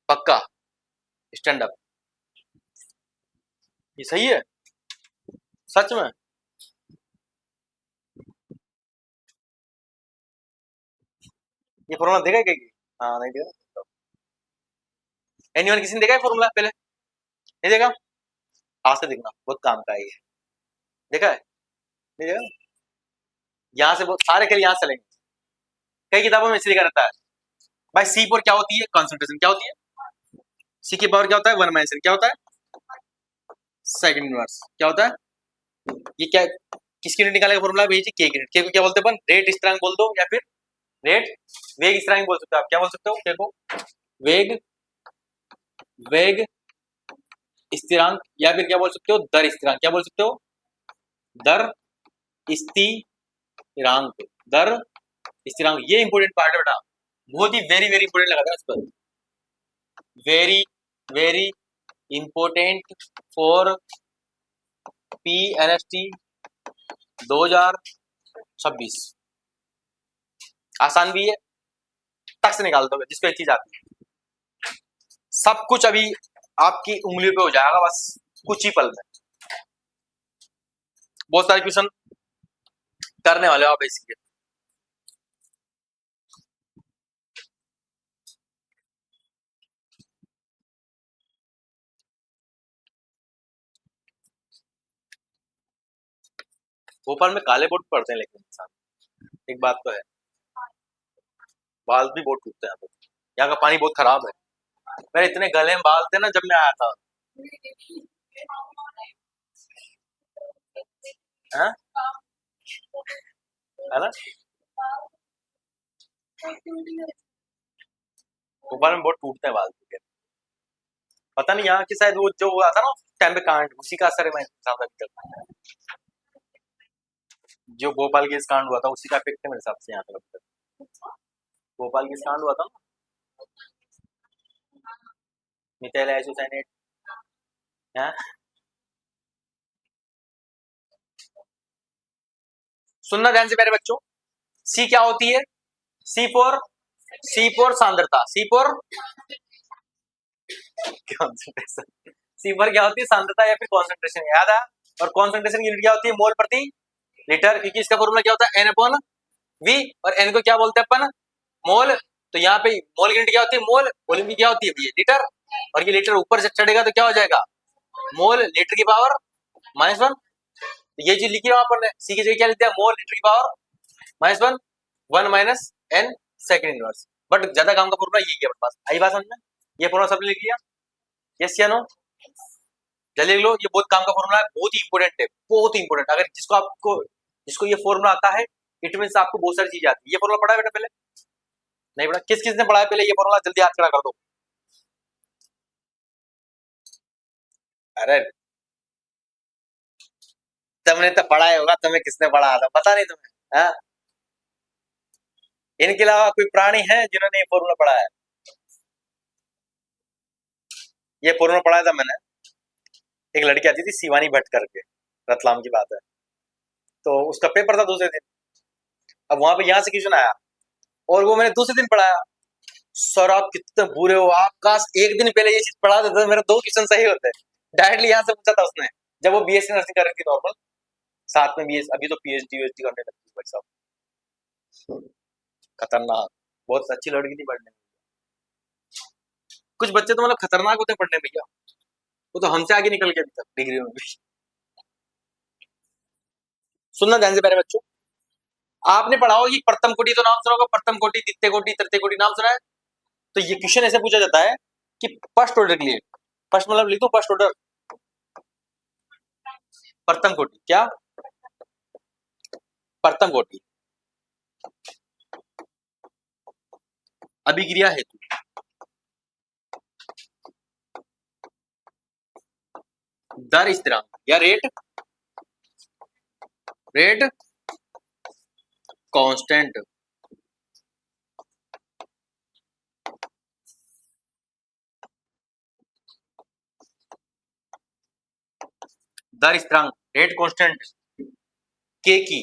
पक्का? स्टैंड अप ये सही है सच में? ये फॉर्मूला देखा है क्या? हाँ नहीं देखा। एनीवन किसी ने देखा है फॉर्मूला पहले? नहीं देखा? आज से देखना, बहुत काम का है ये। देखा है? नहीं देखा? यहाँ से बहुत सारे खेल यहाँ से लेंगे, कई किताबों में इसलिए रहता है भाई। सी पर क्या होती है? कॉन्सेंट्रेशन। क्या होती है? सी की पावर क्या होता है? 1 माइनस, क्या होता है? Second inverse. क्या होता है? ये क्या, किसकी यूनिट निकालेगा फॉर्मूला? भेजी के की यूनिट। के को क्या बोलते हैं अपन? रेट स्थिरांक बोल दो, या फिर रेट वेग स्थिरांक बोल सकते हो। आप क्या बोल सकते हो के को? वेग, वेग स्थिरांक, या फिर क्या बोल सकते हो? दर स्थिरांक। क्या बोल सकते हो? दर स्थिरांक, दर स्थिरांक। ये इंपॉर्टेंट पार्ट है बेटा, बहुत ही वेरी वेरी इंपॉर्टेंट लगा था इस पर, very very important for PNST 2026। आसान भी है, टक से निकाल दोगे जिसको एक चीज आती है। सब कुछ अभी आपकी उंगलियों पे हो जाएगा बस कुछ ही पल में। बहुत सारे क्वेश्चन करने वाले हो आप इसके। भोपाल में काले बोर्ड पड़ते हैं लेकिन इंसान, एक बात तो है, बाल भी बहुत टूटते हैं यहाँ पे। यहाँ का पानी बहुत खराब है। मेरे इतने गले में बाल थे ना जब मैं आया था। हाँ? है ना? भोपाल में बहुत टूटते हैं बाल के। पता नहीं यहाँ की शायद वो जो हुआ था ना टाइम पे कांड, उसी का असर है मैं हिसाब से। जो भोपाल केस कांड हुआ था उसी का इफेक्ट है मेरे हिसाब से यहाँ पे लगता है। भोपाल केस कांड हुआ था ना, मिथाइल आइसोसाइनेट। हाँ? सुनना ध्यान से मेरे बच्चों, सी क्या होती है? सी फोर सांद्रता, सी4 कॉन्सेंट्रेशन। सी4 क्या होती है? सांद्रता या फिर कॉन्सेंट्रेशन, याद है? और कॉन्सेंट्रेशन की यूनिट क्या होती है? मोल प्रति लीटर, क्योंकि इसका फॉर्मूला क्या होता है? N/V, और N को क्या बोलते हैं अपन? मोल। तो यहाँ पे मोल की यूनिट क्या होती है? मोल। वॉल्यूम की क्या होती है? लीटर। और ये लीटर ऊपर से चढ़ेगा तो क्या हो जाएगा? मोल लीटर की पावर -1। ये चीज लिखी है वहां पर, सी की जगह क्या लिखते हैं? मोल लीटर की power -1, 1 minus N second inverse. But ज्यादा काम का फॉर्मूला यही है अपने पास। आई बात समझ में? ये फॉर्मूला सब लिख लिया? यस या नो? जल्दी लिख लो, ये बहुत काम का फॉर्मूला है, बहुत ही इंपॉर्टेंट है, बहुत ही इंपॉर्टेंट। अगर जिसको ये फॉर्मूला आता है, इट मीन आपको बहुत सारी चीजें आती है। ये फॉर्मूला पढ़ा है बेटा पहले? नहीं पढ़ा? किस किस ने पढ़ा है पहले ये फॉर्मूला? जल्दी हाथ खड़ा कर दो। अरे तुमने तो पढ़ा ही होगा, तुम्हें किसने पढ़ा था पता नहीं तुम्हें? हाँ? इनके अलावा कोई प्राणी है जिन्होंने ये फॉर्मूला पढ़ा है? ये फॉर्मूला पढ़ा था मैंने, एक लड़की आती थी शिवानी भट्ट करके, रतलाम की बात है। तो उसका पेपर था दूसरे दिन। अब वहां पे यहाँ से क्वेश्चन आया और वो मैंने दूसरे दिन पढ़ाया। सर आप कितने बुरे हो, आप काश एक दिन पहले ये चीज पढ़ा देते तो मेरे 2 क्वेश्चन सही होते। डायरेक्टली यहाँ से पूछा था उसने, जब वो बीएससी नर्सिंग कर रही थी नॉर्मल, साथ में बीएस, अभी तो पीएचडी वीएचडी करने लगी थी भाई साहब। खतरनाक, बहुत अच्छी लड़की थी पढ़ने में। कुछ बच्चे तो मतलब खतरनाक होते हैं पढ़ने में भैया, वो तो हमसे आगे निकल के अभी तक डिग्री में भी। सुनना ध्यान से प्यारे बच्चों, आपने पढ़ा होगा कि प्रथम कोटि तो नाम सुना होगा, प्रथम कोटि, द्वितीय कोटि, तृतीय कोटि नाम सुना है। तो ये क्वेश्चन ऐसे पूछा जाता है कि फर्स्ट ऑर्डर के लिए, फर्स्ट मतलब लिख दो फर्स्ट ऑर्डर, प्रथम कोटि, क्या प्रथम कोटि, अभिक्रिया हेतु, दर स्थिरांक या रेट, रेट कांस्टेंट, दर स्थिरांक, रेट कांस्टेंट, के की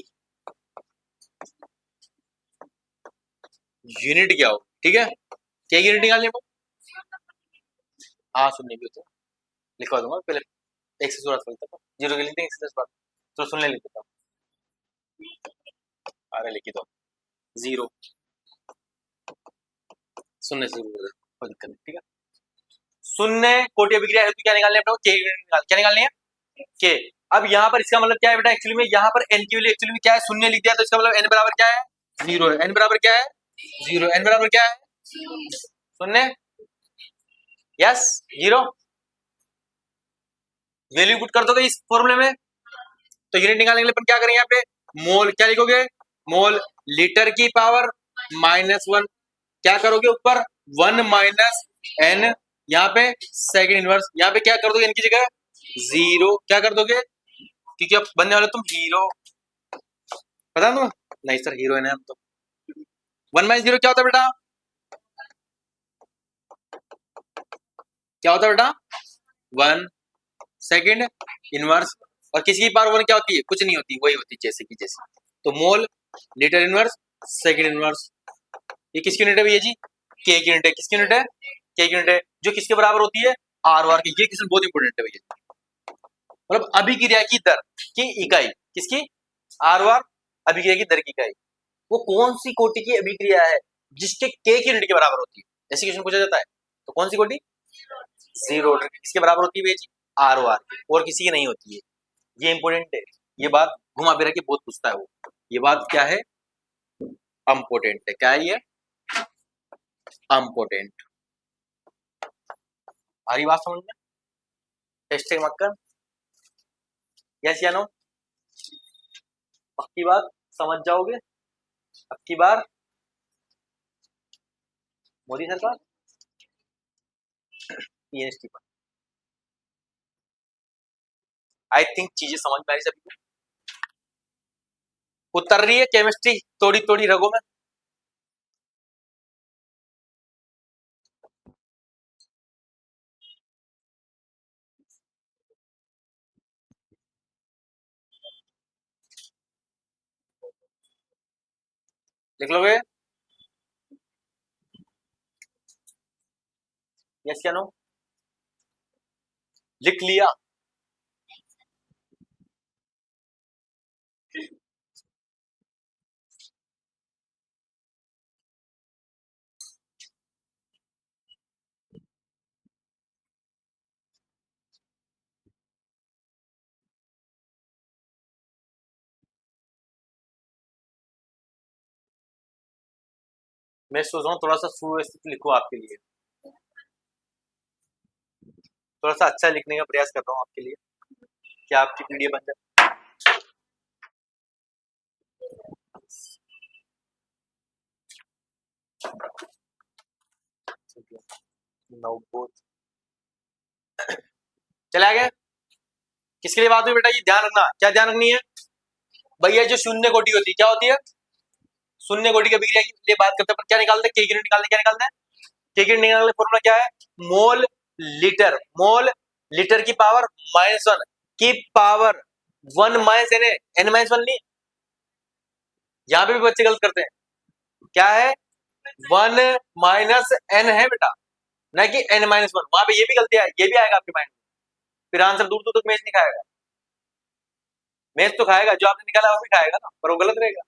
यूनिट क्या हो, ठीक है, के की यूनिट निकालनी है। हाँ सुनने भी होते, लिखवा दूंगा पहले, एक से शुरुआत करते हैं, जीरो के लिखते हैं, एक से 10 बार तो सुनने लिख देता हूँ। अरे लिखी दो, जीरो शून्य से शुरू होता है, कोई दिक्कत नहीं, ठीक है। शून्य कोटि अभिक्रिया हेतु क्या निकालनी है अपने को, के निकाल, क्या निकालनी है, के। अब यहाँ पर इसका मतलब क्या है बेटा, एक्चुअली में यहाँ पर एन की वैल्यू एक्चुअली में क्या है, शून्य लिख दिया, तो इसका मतलब एन बराबर क्या है, जीरो है, एन बराबर क्या है, जीरो, एन बराबर क्या है, शून्य, यस जीरो। वैल्यू पुट कर दोगे इस फॉर्मूले में, तो यूनिट निकालने के लिए अपन क्या करेंगे, यहाँ पे मोल क्या लिखोगे, मोल लीटर की पावर -1, क्या करोगे ऊपर 1 माइनस एन, यहाँ पे सेकंड इनवर्स, यहाँ पे क्या कर दोगे, इनकी जगह जीरो, क्या कर दोगे, क्योंकि अब बनने वाले तुम हीरो, पता तुम, नहीं सर हीरो है ना हम तो। 1 माइनस जीरो क्या होता है बेटा, क्या होता है बेटा, 1 सेकंड इनवर्स, और किसी की पावर 1 क्या होती है, कुछ नहीं होती, वही होती है जैसे की जैसे। तो मोल लीटर इनवर्स सेकंड इनवर्स, ये किसकी यूनिट है भैया जी, के की यूनिट है, किसकी यूनिट है, के की यूनिट है, जो किसके बराबर होती है, आर वार की। ये क्वेश्चन बहुत इंपॉर्टेंट है भैया, मतलब अभिक्रिया की दर की इकाई, किसकी, आर वार, अभिक्रिया की दर की इकाई, वो कौन सी कोटि की अभिक्रिया है जिसके के की यूनिट के बराबर होती है, ऐसे क्वेश्चन पूछा जाता है। तो कौन सी कोटि, जीरो ऑर्डर की, किसके बराबर होती है भैया जी, आर वार, और किसी की नहीं होती है। ये इंपॉर्टेंट है, ये बात घुमा फिरा के बहुत पूछता है वो, ये बात क्या है, इम्पोर्टेंट है, क्या है ये, इम्पोर्टेंट। आ रही बात समझ में, टेस्ट मत कर, यस या नो, पक्की बात समझ जाओगे अब की बार, मोदी सरकार पीएनएसटी पर, आई थिंक चीजें समझ में आ रही सभी को, उतर रही है केमिस्ट्री थोड़ी थोड़ी रगों में। लिख लोगे, यस या नो, लिख लिया, मैं सोच रहा हूँ थोड़ा सा सुव्यवस्थित लिखूं आपके लिए, थोड़ा सा अच्छा लिखने का प्रयास कर रहा हूँ आपके लिए, क्या आपकी पीडीएफ बन जाए। नवबोध, चले आगे, किसके लिए बात हुई बेटा, ये ध्यान रखना, क्या ध्यान रखनी है भैया, जो शून्य कोटि होती है, क्या होती है, शून्य कोटि की अभिक्रिया के लिए बात करते हैं, क्या निकालते हैं, के की यूनिट निकालते, क्या निकालते हैं, के की यूनिट निकालने का फॉर्मूला क्या है, मोल लीटर, मोल लीटर की पावर -1 की पावर 1 माइनस एन है, एन माइनस 1 नहीं। यहाँ पे भी बच्चे गलत करते हैं, क्या है 1 माइनस एन है बेटा, ना कि एन माइनस 1। वहां पे ये भी गलती है, ये भी आएगा आपके माइंड में, फिर आंसर दूर दूर तक मैच नहीं खाएगा। मैच तो खाएगा, जो आपने निकाला वो भी खाएगा ना, पर वो गलत रहेगा,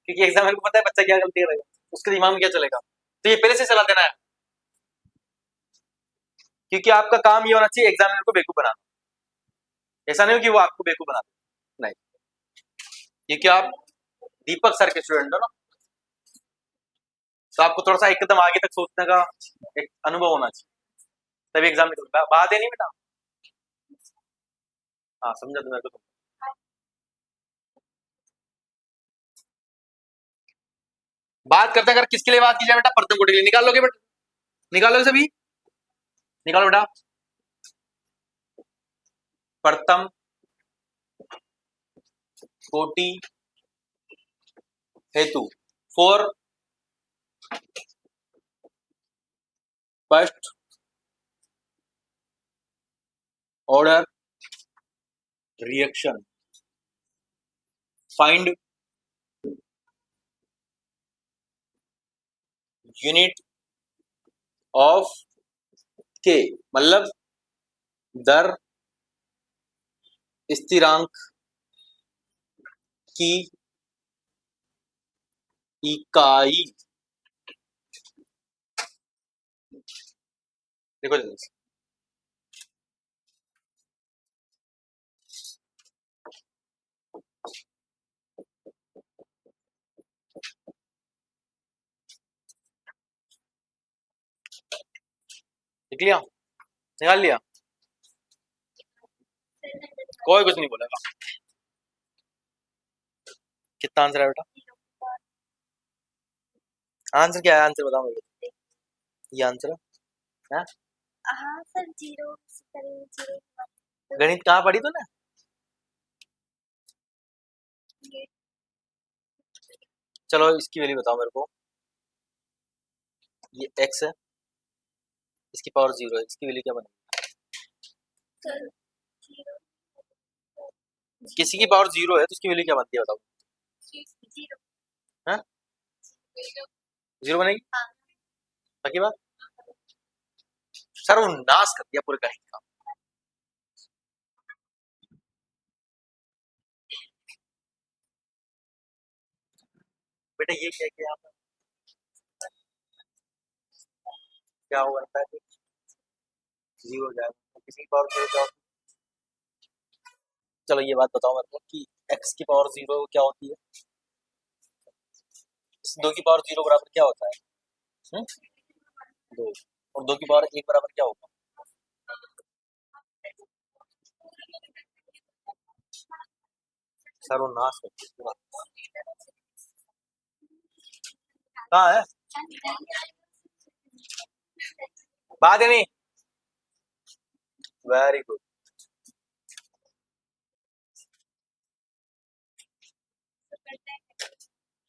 क्योंकि एग्जामिनर को पता है बच्चा क्या गलती करेगा, उसके दिमाग में क्या चलेगा। तो ये पहले से चला देना है, क्योंकि आपका काम ये होना चाहिए एग्जामिनर को बेवकूफ बनाना। ऐसा नहीं हो कि वो आपको बेवकूफ बना दे, नहीं, क्योंकि आप दीपक सर के स्टूडेंट हो ना, तो आपको थोड़ा सा एक कदम आगे तक सोचने का एक अनुभव होना चाहिए, तभी एग्जाम निकलता है। बात है नहीं बेटा, हाँ समझा तुम्हें तो। बात करते हैं, अगर किसके लिए बात की जाए बेटा, प्रथम कोटि के लिए। निकाल लोगे बेटा, निकालोगे सभी, निकालो बेटा। प्रथम कोटि हेतु for first order reaction find unit of के, मतलब दर स्थिरांक की इकाई। देखो जल्दी से, लिख लिया, निकाल लिया, कोई कुछ नहीं बोलेगा। कितना आंसर है बेटा, आंसर क्या है, आंसर बताओ मुझे, ये आंसर है। हाँ सर, जीरो जीरो। गणित कहाँ पढ़ी तूने, चलो इसकी वैल्यू बताओ मेरे को। ये x है, इसकी पावर 0 है, इसकी वैल्यू क्या बनेगी। किसी की पावर 0 है तो उसकी वैल्यू क्या बनती है बताओ। हाँ 0 बनेगी, बाकी बात सर्वनाश कर दिया पूरे गणित का। बेटा ये क्या किया आपने, क्या होगा लगता है, 0 हो जाएगा, तो किसी की पावर 0 क्या होती है। चलो ये बात बताओ मेरे को कि x की पावर 0 क्या होती है, इस 2 की पावर 0 बराबर क्या होता है, 2, और 2 की पावर 1 बराबर क्या होगा। सर्वनाश कर दिया पूरा। कहाँ है बात है नहीं, वेरी गुड।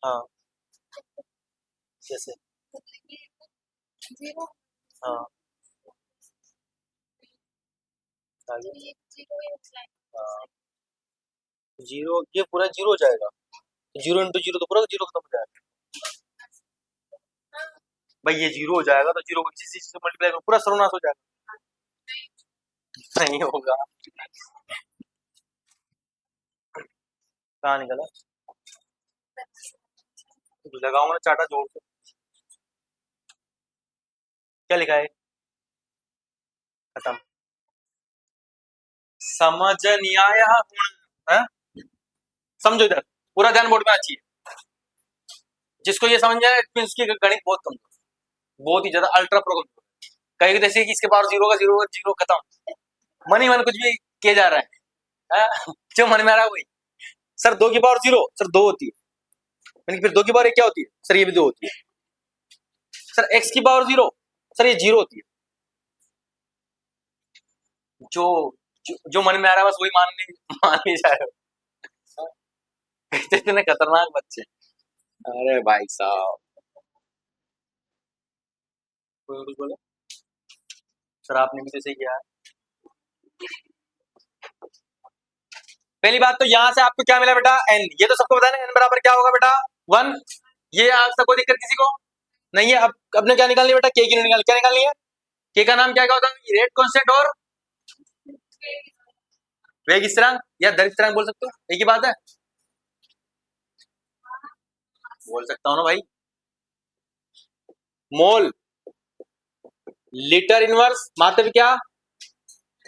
हाँ जैसे, हाँ आगे, हाँ 0, ये पूरा 0 हो जाएगा, 0 × 0 तो पूरा 0 खत्म हो जाएगा भाई, ये 0 हो जाएगा तो 0 को किसी चीज से मल्टीप्लाई करो, पूरा सर्वनाश हो जाएगा। नहीं होगा, कहाँ निकला, लगाओ मैंने चाटा जोर से, क्या लिखा है, खत्म। समझ नहीं आया गुण, हाँ? समझो इधर, पूरा ध्यान बोर्ड में आना चाहिए। जिसको ये समझ जाए फिर उसकी गणित बहुत कमजोर, बहुत ही ज्यादा अल्ट्रा प्रो कमजोर। कहीं जैसे कि इसके पावर 0 का 0 का 0 खत्म, मन ही मन कुछ भी किया जा रहा है, हाँ? जो मन में आ रहा है वही। सर 2 की पावर 0, सर 2 होती है, यानी कि फिर 2 की पावर 1 क्या होती है, सर ये भी 2 होती है। सर x की पावर 0, सर ये 0 होती है। जो जो मन में आ रहा है बस वही मान ली जाए, इतने खतरनाक बच्चे। अरे भाई साहब, कोई कुछ बोले, सर आपने भी जैसे किया है। पहली बात तो यहां से आपको क्या मिला बेटा, n, ये तो सबको पता है ना, n बराबर क्या होगा बेटा 1, ये आज तक कोई दिक्कत किसी को नहीं है। अब अपने क्या निकालनी है बेटा, k की निकाल, क्या निकालनी है, k का नाम क्या होता है, रेट कांस्टेंट और वेग स्थिरांक या दर स्थिरांक बोल सकते हो, एक ही बात है, बोल सकता हूं ना भाई। मोल लीटर इनवर्स मात्र क्या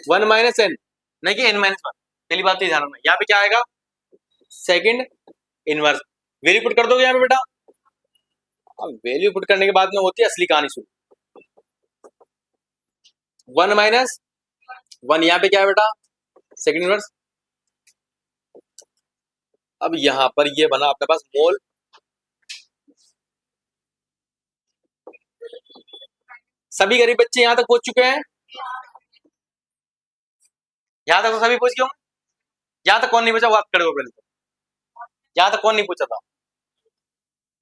1 माइनस एन, नहीं कि n माइनस 1, पहली बात तो ध्यान रखना, यहाँ पे क्या आएगा सेकंड इनवर्स, वैल्यू पुट कर दोगे यहाँ पे बेटा। अब वैल्यू पुट करने के बाद में होती है असली कहानी शुरू, 1 माइनस 1 यहाँ पे क्या है बेटा सेकंड इनवर्स। अब यहां पर ये बना अपने पास मोल, सभी गरीब बच्चे यहां तक पहुंच चुके हैं, यहां तक तो सभी पहुंच गए होंगे, यहां तक कौन नहीं पूछा वो आप खड़े हो पहले, तो यहां तक कौन नहीं पूछा था,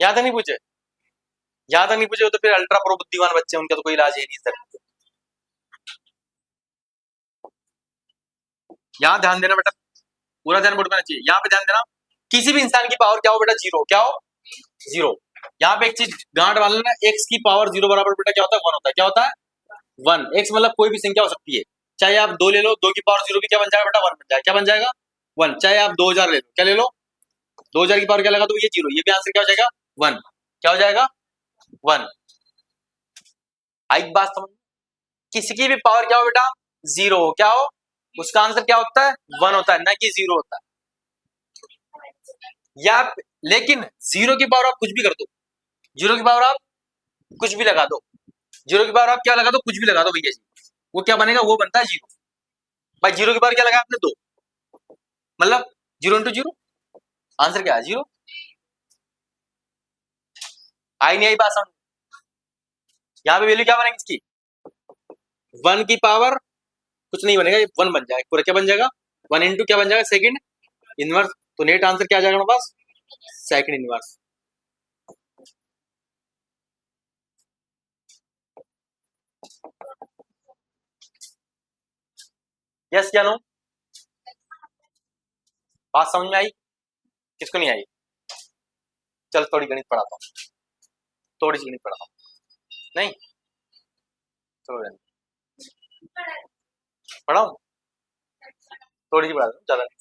यहां तक नहीं पूछे, यहां तक नहीं पूछे तो फिर अल्ट्रा प्रो बुद्धिमान बच्चे, उनका तो कोई इलाज है नहीं सर। यहां ध्यान देना बेटा, पूरा ध्यान बोर्ड में चाहिए, यहाँ पे ध्यान देना, किसी भी इंसान की पावर क्या हो बेटा जीरो, क्या हो जीरो। यहाँ पे एक चीज गांठ वाले ना, एक्स की पावर जीरो बराबर बेटा क्या होता है 1 होता है, क्या होता है 1, एक्स मतलब कोई भी संख्या हो सकती है, चाहे आप 2 ले लो, 2 की पावर जीरो भी क्या बन जाएगा बेटा 1 बन जाएगा, क्या बन जाएगा 1, चाहे आप 2000 ले लो, क्या ले लो 2000 की पावर क्या लगा दो ये जीरो, ये भी आंसर क्या हो जाएगा 1, क्या हो जाएगा 1। एक बात समझ, किसी की भी पावर क्या हो बेटा जीरो, क्या हो उसका आंसर क्या होता है 1 होता है, ना कि जीरो होता है, या लेकिन जीरो की पावर आप कुछ भी कर दो, जीरो की पावर आप कुछ भी लगा दो, जीरो की पावर आप क्या लगा दो कुछ भी लगा दो भैया जी, वो क्या बनेगा वो बनता है जीरो। भाई जीरो की पावर क्या लगा आपने 2, मतलब जीरो इंटू जीरो, आंसर क्या है जीरो। आई नहीं आई बात समझ, यहाँ पे वैल्यू क्या बनेगी इसकी 1 की पावर कुछ नहीं बनेगा, ये 1 बन जाएगा पूरा, क्या बन जाएगा 1 इंटू क्या बन जाएगा सेकंड इनवर्स, तो नेट आंसर क्या आ जाएगा हमारे पास सेकंड इनवर्स। यस क्या नो, बात समझ में आई, किसको नहीं आई, चल थोड़ी गणित पढ़ाता हूँ, थोड़ी सी गणित पढ़ाता हूँ, नहीं चलो रहने पढ़ाऊँ, थोड़ी सी पढ़ा दूँ ज्यादा नहीं।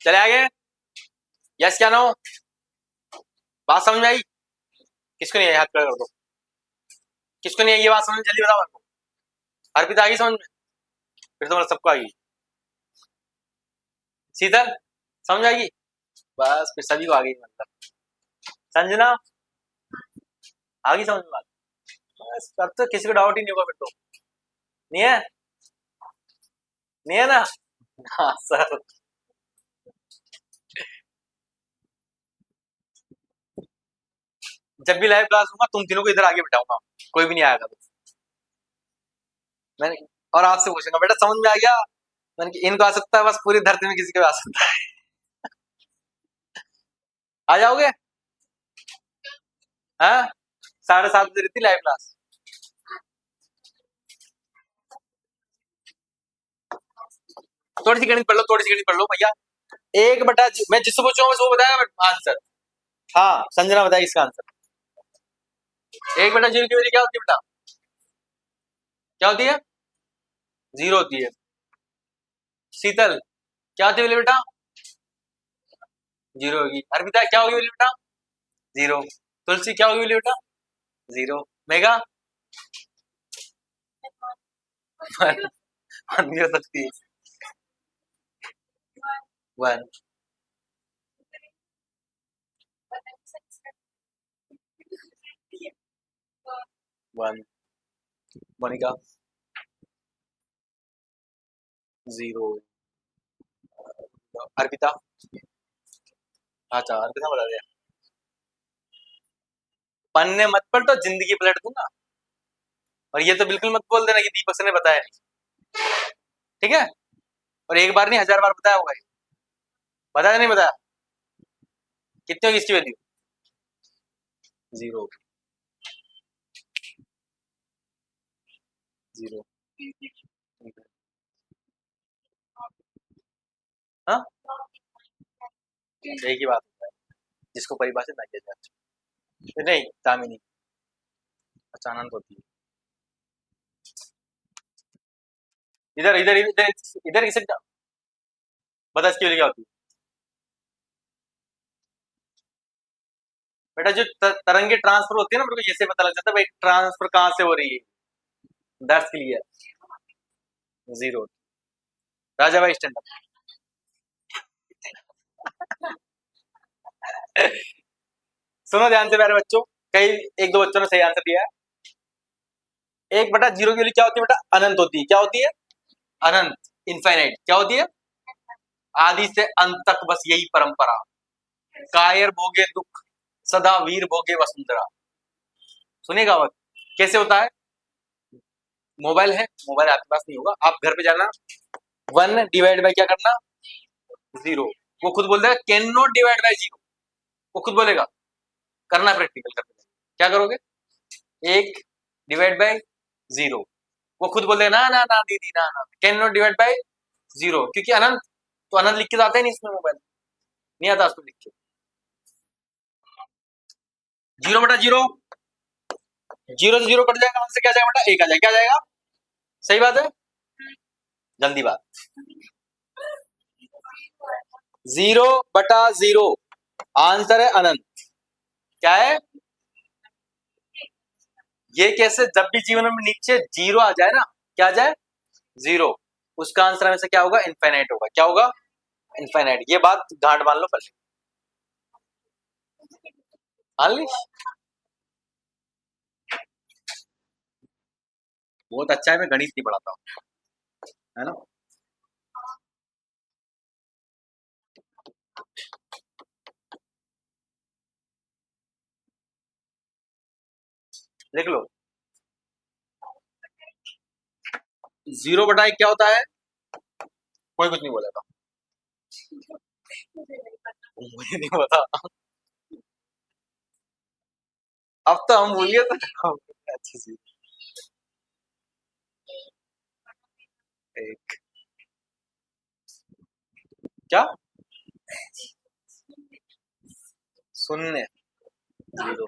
चले आगे, यस क्या नो, बात समझ में आई, किसको नहीं आई हाथ खड़ा कर दो, किसको नहीं आई ये बात समझ में, जल्दी बताओ मेरे को, अर्पिता आ गई समझ में, फिर तो मतलब सबको आ गई, शीतल समझ आएगी, बस फिर सभी को आ गई, मतलब संजना आ गई समझ में बात, बस अब तो किसी को डाउट ही नहीं होगा फिर तो, नहीं है, नहीं है ना, हाँ सर, जब भी लाइव क्लास होगा तुम तीनों को इधर आगे बिठाऊंगा, कोई भी नहीं आएगा तो मैंने, और आपसे पूछूंगा बेटा समझ में आ गया, मैंने कि इनको आ सकता है बस, पूरी धरती में किसी को भी आ सकता है, आ जाओगे, हाँ 7:30 बजे रहती लाइव क्लास, थोड़ी सी गणित पढ़ लो, थोड़ी सी गणित पढ़ लो भैया, एक बटा मैं जिससे पूछूंगा बस वो बताया आंसर, हाँ संजना बताएगी इसका आंसर, एक बटा जीरो की वैल्यू क्या होती है बेटा, क्या होती है जीरो होती है। शीतल क्या होती है वैल्यू बेटा जीरो होगी, अर्पिता क्या होगी वैल्यू बेटा जीरो, तुलसी क्या होगी वैल्यू बेटा जीरो, मेगा वन भी हो सकती है, 1, 1, मोनिका 0, अर्पिता, अच्छा अर्पिता बता दिया, पन्ने मत पलटो, जिंदगी पलट दूंगा। और ये तो बिल्कुल मत बोल देना कि दीपक सर ने बताया नहीं, ठीक है। और एक बार नहीं 1000 बार बताया होगा, बताया नहीं बताया? कितने होगी इसकी वैल्यू? 0 0। हाँ, एक ही बात होता है, जिसको परिभाषित ना किया जाए। नहीं दामिनी, अचानक होती है। इधर इधर इधर इधर इसे बता इसकी वैल्यू क्या होती है बेटा? जो तरंगे ट्रांसफर होती है ना, मेरे को जैसे पता लग जाता है भाई ट्रांसफर कहाँ से हो रही है। That's clear. 0। राजा भाई स्टैंड अप। सुनो ध्यान से प्यारे बच्चों, कई एक दो बच्चों ने सही आंसर दिया है। 1/0 की वैल्यू क्या होती है बेटा? अनंत होती है। क्या होती है? अनंत, इनफाइनाइट। क्या होती है? आदि से अंत तक बस यही परंपरा। कायर भोगे दुख, सदा वीर भोगे वसुंधरा। सुनिएगा वक्त कैसे होता है। मोबाइल है, मोबाइल आपके पास नहीं होगा, आप घर पे जाना, 1 डिवाइड बाय क्या करना? 0। वो खुद बोल देगा कैन नॉट डिवाइड बाय 0, वो खुद बोलेगा। करना प्रैक्टिकल करते क्या करोगे? 1 डिवाइड बाय 0, वो खुद बोल देगा ना ना ना दीदी ना ना, कैन नॉट डिवाइड बाय 0, क्योंकि अनंत, तो अनंत लिख के आते नहीं इसमें, मोबाइल नहीं आता उसको लिख के। 0/0, 0 से 0 कट जाएगा, आंसर क्या जाएगा बेटा? 1 आ जाएगा। क्या जाएगा? सही बात है, जल्दी बात। 0/0 आंसर है अनंत। क्या है ये? कैसे? जब भी जीवन में नीचे 0 आ जाए ना, क्या आ जाए? 0, उसका आंसर हमेशा क्या होगा? इनफाइनाइट होगा। क्या होगा? इनफाइनाइट। ये बात गांठ मान लो पहले। मान ली? बहुत अच्छा है, मैं गणित नहीं पढ़ाता हूँ, है ना। देख लो, 0/1 क्या होता है? कोई कुछ नहीं बोलेगा, मुझे नहीं पता। अब तो हम बोलिए तो अच्छी सी एक क्या? शून्य 0।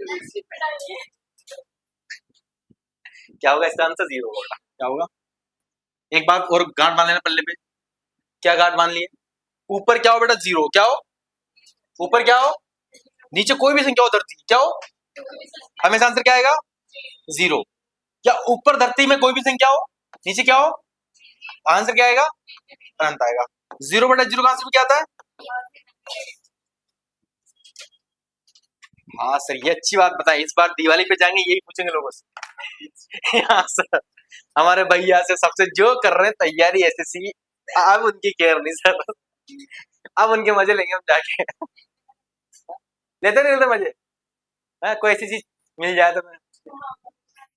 क्या होगा इसका आंसर? 0 होगा। क्या होगा? एक बात और गांठ मान लेना पल्ले पे। क्या गांठ मान लिए? ऊपर क्या हो बेटा? 0। क्या हो? ऊपर क्या हो? नीचे कोई भी संख्या हो धरती की, क्या हो? हमेशा आंसर क्या आएगा? 0। क्या ऊपर धरती में कोई भी संख्या हो, नीचे क्या हो? आंसर क्या आएगा? अनंत आएगा। 0/0 का आंसर क्या आता है? हाँ सर, ये अच्छी बात बताई। इस बार दिवाली पे जाएंगे यही पूछेंगे लोगों से। हाँ सर, हमारे भैया से सबसे जो कर रहे हैं तैयारी एसएससी, अब उनकी केयर नहीं सर, अब उनके मजे लेंगे हम जाके। लेते नहीं लेते मजे? हाँ, कोई ऐसी चीज मिल जाए तो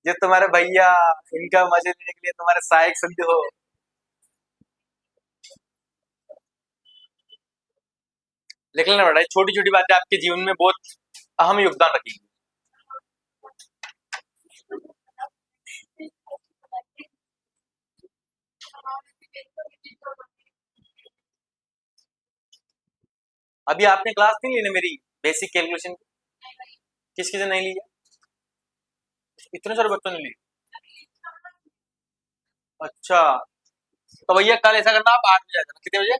जो तुम्हारे भैया इनका मजे लेने के लिए तुम्हारे सहायक सिद्ध हो। लिख लेना बेटा, छोटी छोटी बातें आपके जीवन में बहुत अहम योगदान रखेगी। अभी आपने क्लास नहीं ली ना मेरी बेसिक कैलकुलेशन? किस किसी ने नहीं ली है? इतने सारे बच्चों ने ली? अच्छा, तो भैया कल ऐसा करना, आप 8 बजे आ जाना। कितने बजे?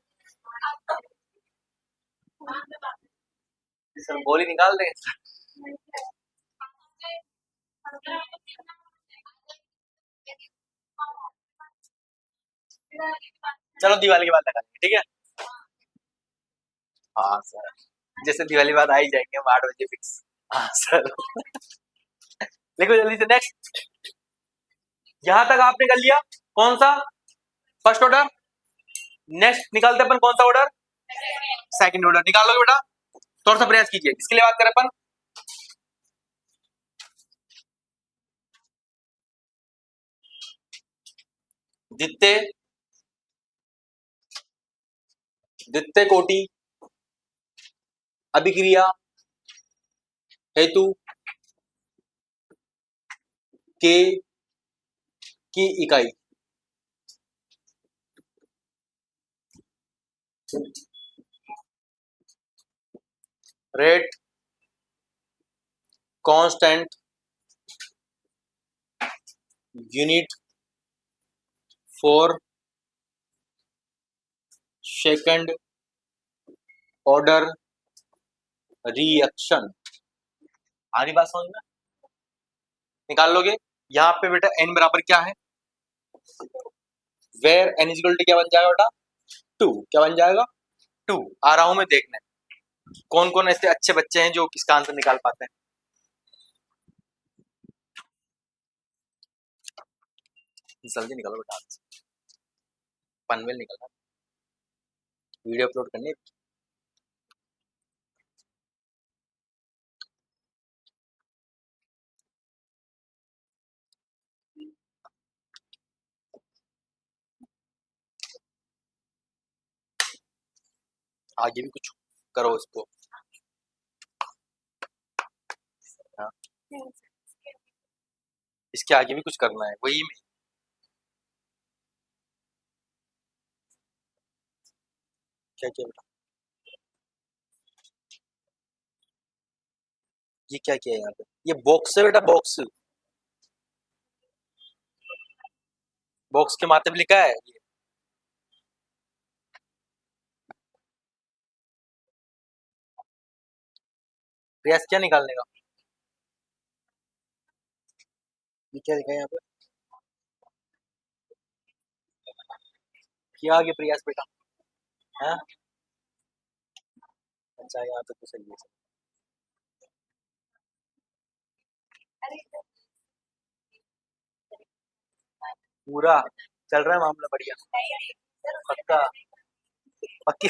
सर गोली निकाल देंगे। चलो दिवाली के बाद लगा लेंगे, ठीक है। हाँ सर, जैसे दिवाली बाद आ ही जाएंगे हम 8 बजे फिक्स। हाँ सर। लिखो जल्दी से नेक्स्ट। यहां तक आपने कर लिया, कौन सा? First order. नेक्स्ट निकालते अपन कौन सा ऑर्डर? Second order. निकाल लो बेटा, थोड़ा सा प्रयास कीजिए। किसके लिए बात करें अपन? द्वितीय द्वितीय कोटि अभिक्रिया हेतु के की इकाई। Rate constant unit for second order reaction. आधी बात समझ में निकाल लोगे। यहाँ पे बेटा n बराबर क्या है, वेयर n इक्वल टू क्या बन जाएगा बेटा 2। क्या बन जाएगा 2। आ रहा हूं मैं देखने कौन कौन ऐसे अच्छे बच्चे हैं जो इसका आंसर निकाल पाते हैं। जल्दी निकालो बेटा, पनवेल निकलना, वीडियो अपलोड करनी है। आगे भी कुछ करो इसको। हाँ। इसके आगे भी कुछ करना है, वही में क्या किया बेटा, ये क्या किया यहाँ पे, ये बॉक्स है बेटा, बॉक्स। बॉक्स के माथे पे लिखा है ये। प्रयास क्या निकालने का, ये क्या लिखा है यहाँ पे, क्या आगे प्रयास बेटा है। अच्छा यहाँ पे तो सही है, पूरा चल रहा है मामला बढ़िया, पक्का पक्की।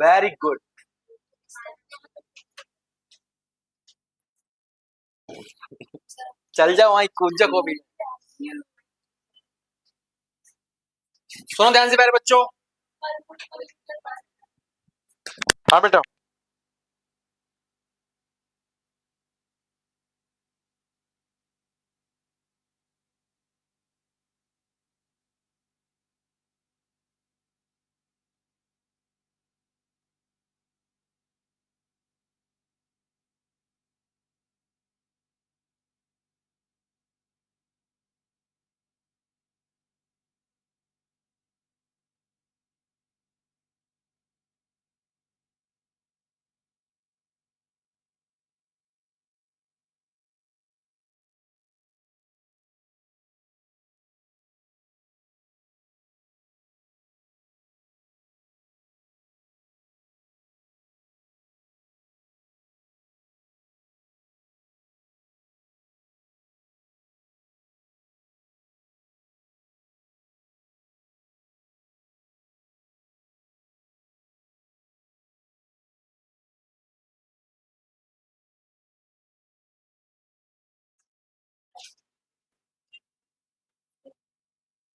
Very good. चल जाओ वहीं कूद जाओ भी। सुनो ध्यान से प्यारे बच्चों। हाँ बेटा,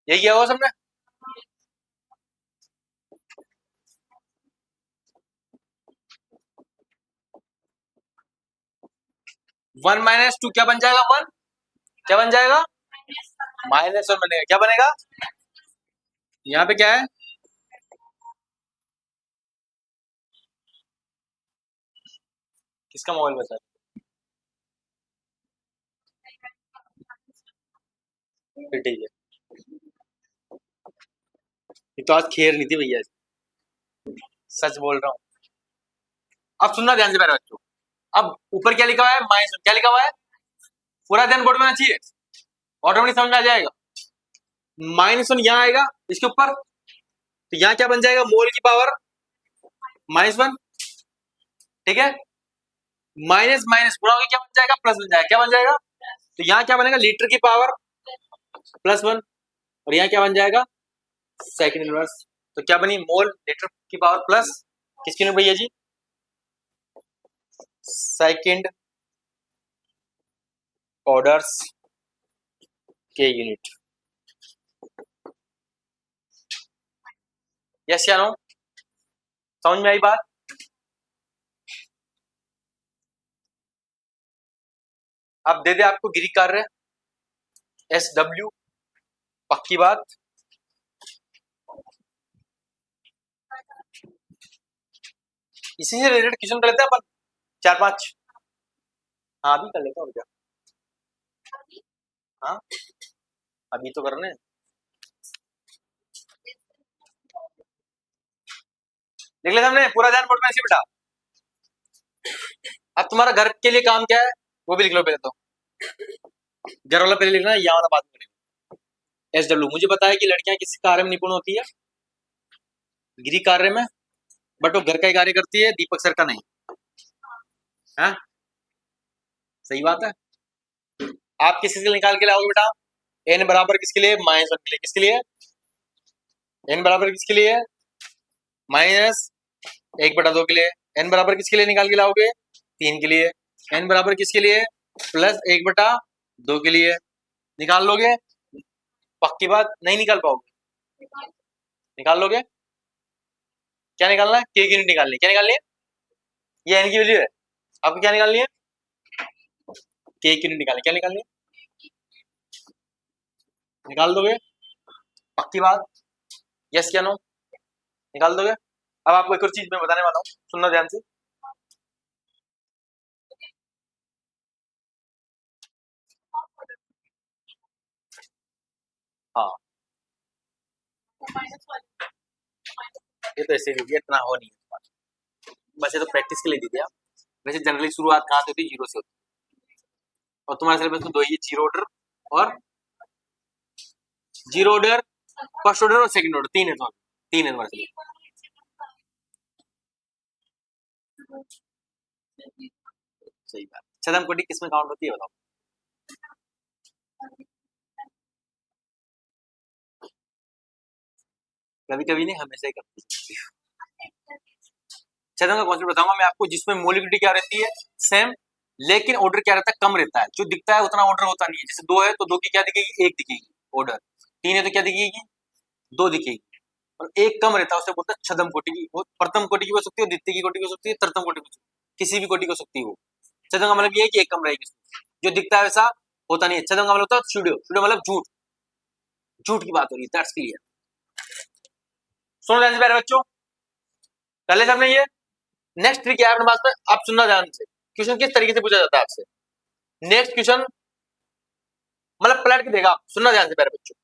यही किया होगा सबने। 1 - 2 क्या बन जाएगा, 1 क्या बन जाएगा, -1 बनेगा। क्या बनेगा, यहाँ पे क्या है, किसका मोबाइल बचा है, ठीक है। ये तो आज खेर नहीं थी भैया, सच बोल रहा हूँ। अब सुनना ध्यान से मेरे बच्चों। अब ऊपर क्या लिखा हुआ है, -1 क्या लिखा हुआ है, पूरा ध्यान बोर्ड में आना चाहिए, ऑटोमेटिक समझ में आ जाएगा। -1 यहाँ आएगा इसके ऊपर, तो यहाँ क्या बन जाएगा, मोल की पावर -1, ठीक है। माइनस माइनस गुणा होकर क्या बन जाएगा, प्लस बन जाएगा। क्या बन जाएगा, तो यहाँ क्या बनेगा, लीटर की पावर +1। और यहाँ क्या बन जाएगा, सेकंड इनवर्स। तो क्या बनी, मोल लीटर की पावर प्लस किसकी यूनिट भैया जी, सेकंड ऑर्डर्स के यूनिट। यस या नो, समझ में आई बात। अब दे दे आपको गिरी कार्य SW, पक्की बात। इसी से रिलेटेड क्वेश्चन कर लेते हैं अपन, 4-5। हाँ अभी कर लेते हैं, और क्या। हाँ अभी तो करने, देख लेते हमने पूरा, ध्यान बोर्ड में ऐसे बेटा। अब तुम्हारा घर के लिए काम क्या है वो भी लिख लो पहले तो, घर वाला पहले लिखना, यहाँ वाला बात करेंगे। SW, मुझे पता है कि लड़कियां किस कार्य में निपुण होती है, गृह कार्य में, बट वो घर का ही कार्य करती है, दीपक सर का नहीं। हाँ सही बात है। आप किस लिए निकाल के लाओगे बेटा, n बराबर किसके लिए, -1 के लिए। किसके लिए, n बराबर किसके लिए, -1/2 के लिए। n बराबर किसके लिए निकाल के लाओगे, 3 के लिए। n बराबर किसके लिए, +1/2 के लिए। निकाल लोगे, पक्की बात, नहीं निकाल पाओगे, निकाल लोगे। क्या निकालना है, k की यूनिट निकालनी है। क्या निकालनी है, ये n की वैल्यू है, आपको क्या निकालनी है, k की यूनिट निकालनी। क्या निकालनी है, निकाल दोगे, पक्की बात। यस क्या नो, निकाल दोगे। अब आपको एक और चीज मैं बताने वाला हूँ, सुनना ध्यान से। हाँ ये तो ऐसे लीजिए, इतना हो नहीं है, बस ये तो प्रैक्टिस के लिए दी थी आप। वैसे जनरली शुरुआत कहाँ से होती है, 0 से होती है। और तुम्हारे सिलेबस में 2 ही, जीरो ऑर्डर और जीरो ऑर्डर, फर्स्ट ऑर्डर और सेकंड ऑर्डर, 3 है। तो 3 है तुम्हारे सिलेबस। सही बात। छदम कोटि किस में काउंट होती है बताओ, कभी कभी नहीं, हमेशा ही करती है। छदम का कॉन्सेप्ट बताऊंगा मैं आपको, जिसमें मोलिकुलरिटी क्या रहती है, सेम, लेकिन ऑर्डर क्या रहता है, कम रहता है। जो दिखता है उतना ऑर्डर होता नहीं है। जैसे 2 है तो 2 की क्या दिखेगी, 1 दिखेगी ऑर्डर। 3 है तो क्या दिखेगी, 2 दिखेगी। और एक कम रहता है, उसे बोलता है छदम कोटि की। वो प्रथम कोटि की हो सकती है, द्वितीय की कोटि हो सकती है, तृतीय कोटि की हो सकती है, किसी भी कोटि की हो सकती है वो। छदम का मतलब ये है कि एक कम रहेगी, जो दिखता है वैसा होता नहीं है। छदम का मतलब होता है स्टूडियो, स्टूडियो मतलब झूठ, झूठ की बात हो रही है, दैट्स क्लियर। सुनो ध्यान से प्यारे बच्चों, कर ले सबने ये। नेक्स्ट ट्रिक है अपने पास में, आप सुनना ध्यान से। क्वेश्चन किस तरीके से पूछा जाता है आपसे, नेक्स्ट क्वेश्चन मतलब पलट के देगा, सुनना ध्यान से प्यारे बच्चों।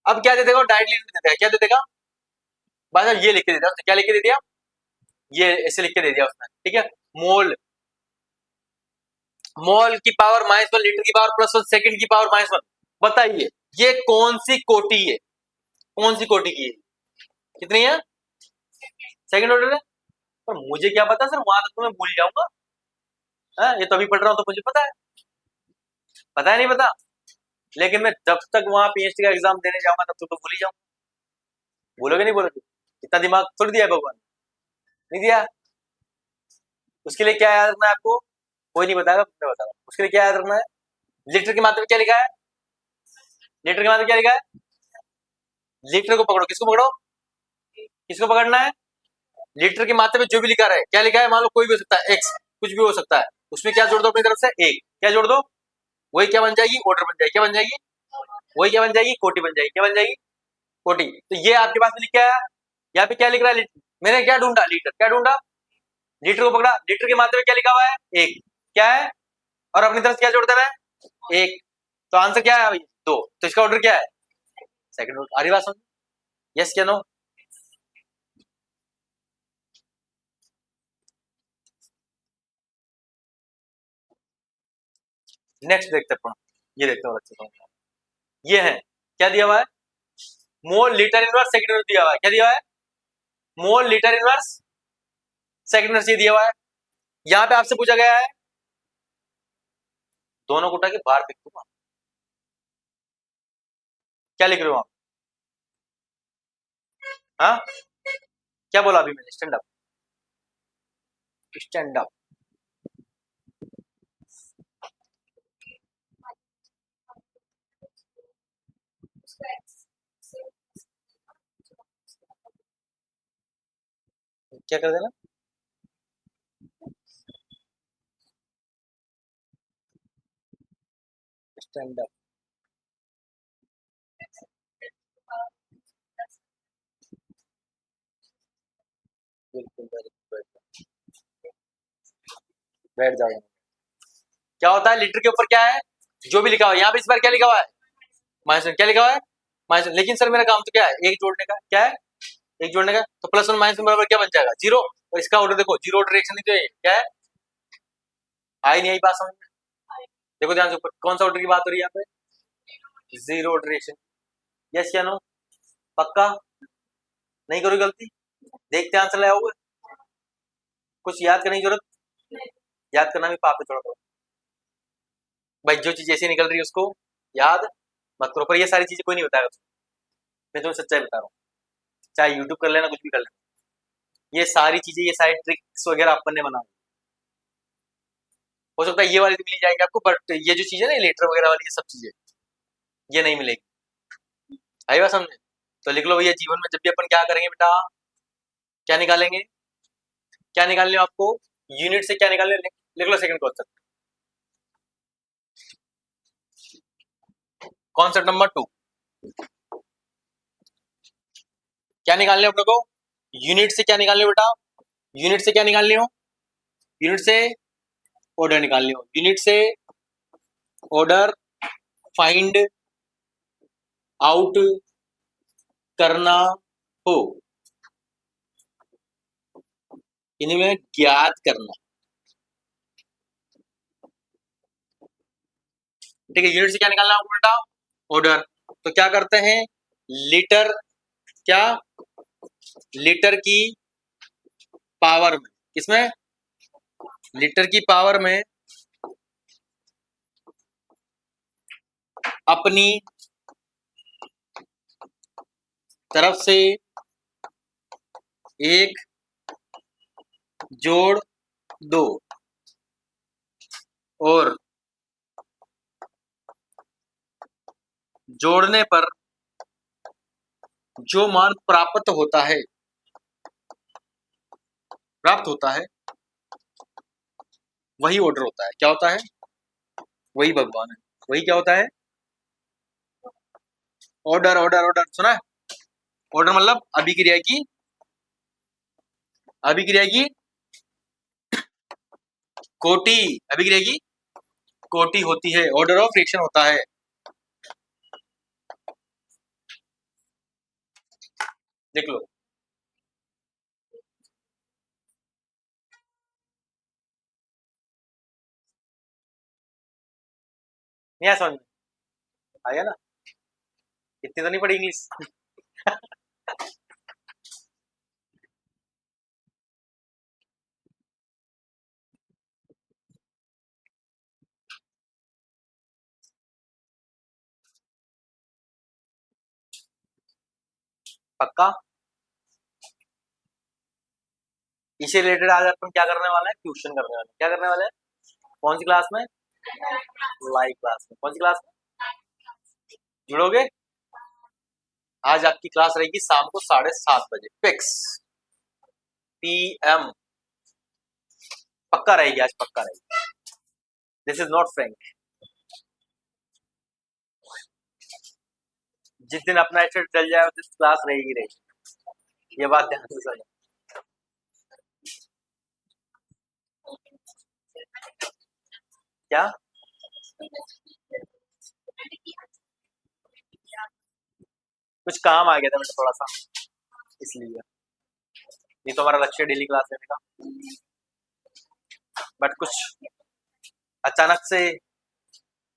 अब क्या दे देगा, डायरेक्टली दे देगा, क्या दे देगा, बस ये लिख के दे दिया उसने। क्या लिख के दे दिया, ये ऐसे लिख के दे दिया उसने, ठीक है। मोल, मोल की पावर -1, लीटर की पावर +1, सेकंड की पावर -1। बताइए ये कौन सी कोटि है, कौन सी कोटि की है, कितनी है, सेकंड ऑर्डर है। पर मुझे क्या पता सर, वहां तक तो मैं भूल जाऊंगा। ये तो अभी पढ़ रहा हूं तो मुझे पता है, पता है नहीं पता। लेकिन मैं जब तक वहां PhD का एग्जाम देने जाऊंगा तब तक तो भूल ही जाऊंगा। बोलोगे नहीं बोलोगे, इतना दिमाग थोड़ी दिया है भगवान, नहीं दिया। उसके लिए क्या याद रखना है आपको, कोई नहीं बताएगा, मैं बताऊंगा। उसके लिए क्या याद रखना है, लीटर की मात्रा में क्या लिखा है, लीटर की मात्रा में क्या लिखा है, लीटर को पकड़ो, किसको पकड़ो, किसको पकड़ना है, लीटर की मात्रा में जो भी लिखा है, क्या लिखा है, मान लो कोई भी हो सकता है, एक्स, कुछ भी हो सकता है। उसमें क्या जोड़ दो अपनी तरफ से, एक, क्या जोड़ दो, वही क्या बन जाएगी, ऑर्डर बन जाएगी। क्या बन जाएगी, वही क्या बन जाएगी, कोटि बन जाएगी। क्या बन जाएगी, कोटि। तो ये आपके पास में लिख के आया, यहाँ पे क्या लिख रहा है, मैंने क्या ढूंढा, लीटर, क्या ढूंढा, लीटर को पकड़ा, लीटर की मात्रा में क्या लिखा हुआ है, एक, क्या है, और अपनी तरफ से क्या जोड़ देना है, एक। तो आंसर क्या है भाई, 2। तो इसका ऑर्डर क्या है, सेकंड ऑर्डर। आ रही बात समझ, यस क्या नो। नेक्स्ट देखते हैं, ये देखते हैं अच्छे से। ये है, क्या दिया हुआ है, मोल लीटर इनवर्स सेकंड इनवर्स दिया हुआ है। क्या दिया हुआ है, मोल लीटर इनवर्स सेकंड इनवर्स ये दिया हुआ है। यहाँ पे आपसे पूछा गया है, दोनों को उठा के बाहर फेंक दूंगा, क्या लिख रहे हो आप? हाँ, क्या बोला अभी मैंने? Stand up, stand up. क्या कर देना? Stand up. बिल्कुल, वेरी गुड। बैठ जाओ। क्या होता है लीटर के ऊपर? क्या है जो भी लिखा हुआ है यहाँ पे? इस बार क्या लिखा हुआ है? माइनस। क्या लिखा हुआ है? माइनस। लेकिन सर मेरा काम तो क्या है? एक जोड़ने का। क्या है? एक जोड़ने का। तो प्लस वन माइनस वन बराबर क्या बन जाएगा? जीरो। और इसका ऑर्डर देखो, जीरो ऑर्डर रिएक्शन नहीं तो ये क्या है? आई नहीं आई बात समझ में? देखो ध्यान से ऊपर, कौन सा ऑर्डर की बात हो रही है यहाँ पे? Zero order reaction. यस या नो? पक्का? नहीं करो गलती? देखते आंसर लाया होगा। कुछ याद करने की जरूरत? याद करना भी पाप है थोड़ा थोड़ा। भाई जो चीज ऐसी निकल रही है उसको याद मत करो, पर ये सारी चीजें कोई नहीं बताएगा। मैं तुम्हें सच्चाई बता रहा हूँ, चाहे यूट्यूब कर लेना, कुछ भी कर लेना, ये सारी चीजें, ये सारी ट्रिक्स वगैरह अपन ने बना। हो सकता है ये वाली तो मिल जाएगी आपको, बट ये जो चीज है ना लेटर वगैरह वाली, ये सब चीजें ये नहीं मिलेगी। आई बात समझे? तो लिख लो भैया, जीवन में जब भी अपन क्या करेंगे बेटा, क्या निकालेंगे? क्या निकालने हो आपको? यूनिट से क्या निकालने? लिख लो सेकंड क्वेश्चन, कॉन्सेप्ट नंबर 2। क्या निकालने हो अपने को? यूनिट से क्या निकालने हो बेटा? यूनिट से क्या निकालने हो? यूनिट से ऑर्डर निकालने हो। यूनिट से ऑर्डर फाइंड आउट करना हो, इनमें ज्ञात करना। ठीक है, यूनिट से क्या निकालना है बेटा? ऑर्डर। तो क्या करते हैं? लीटर, क्या? लीटर की पावर में, किसमें? लीटर की पावर में अपनी तरफ से एक जोड़ दो और जोड़ने पर जो मान प्राप्त होता है वही ऑर्डर होता है। क्या होता है? वही भगवान है। वही क्या होता है? ऑर्डर। ऑर्डर, ऑर्डर सुना है? ऑर्डर मतलब अभिक्रिया की कोटि। अभिक्रिया की कोटि होती है, ऑर्डर ऑफ रिएक्शन होता है। देख लो, नहीं आया समझ में? आया ना? इतनी तो नहीं पड़ी इंग्लिश। पक्का? इसे रिलेटेड आज अपन क्या करने वाले हैं? ट्यूशन करने वाले हैं। क्या करने वाले हैं? कौन सी क्लास में? लाइव क्लास में। कौन सी क्लास में जुड़ोगे? आज आपकी क्लास रहेगी शाम को 7:30 बजे फिक्स, PM। पक्का रहेगी, आज पक्का रहेगी। This is not Frank. जिस दिन अपना एसेट चल जाए उस दिन क्लास रहेगी रहेगी, ये बात ध्यान से समझो। क्या? कुछ काम आ गया था बेटा थोड़ा सा, इसलिए। ये तो हमारा लक्ष्य डेली क्लास लेने का, बट कुछ अचानक से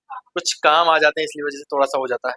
कुछ काम आ जाते हैं, इसलिए वजह से थोड़ा सा हो जाता है।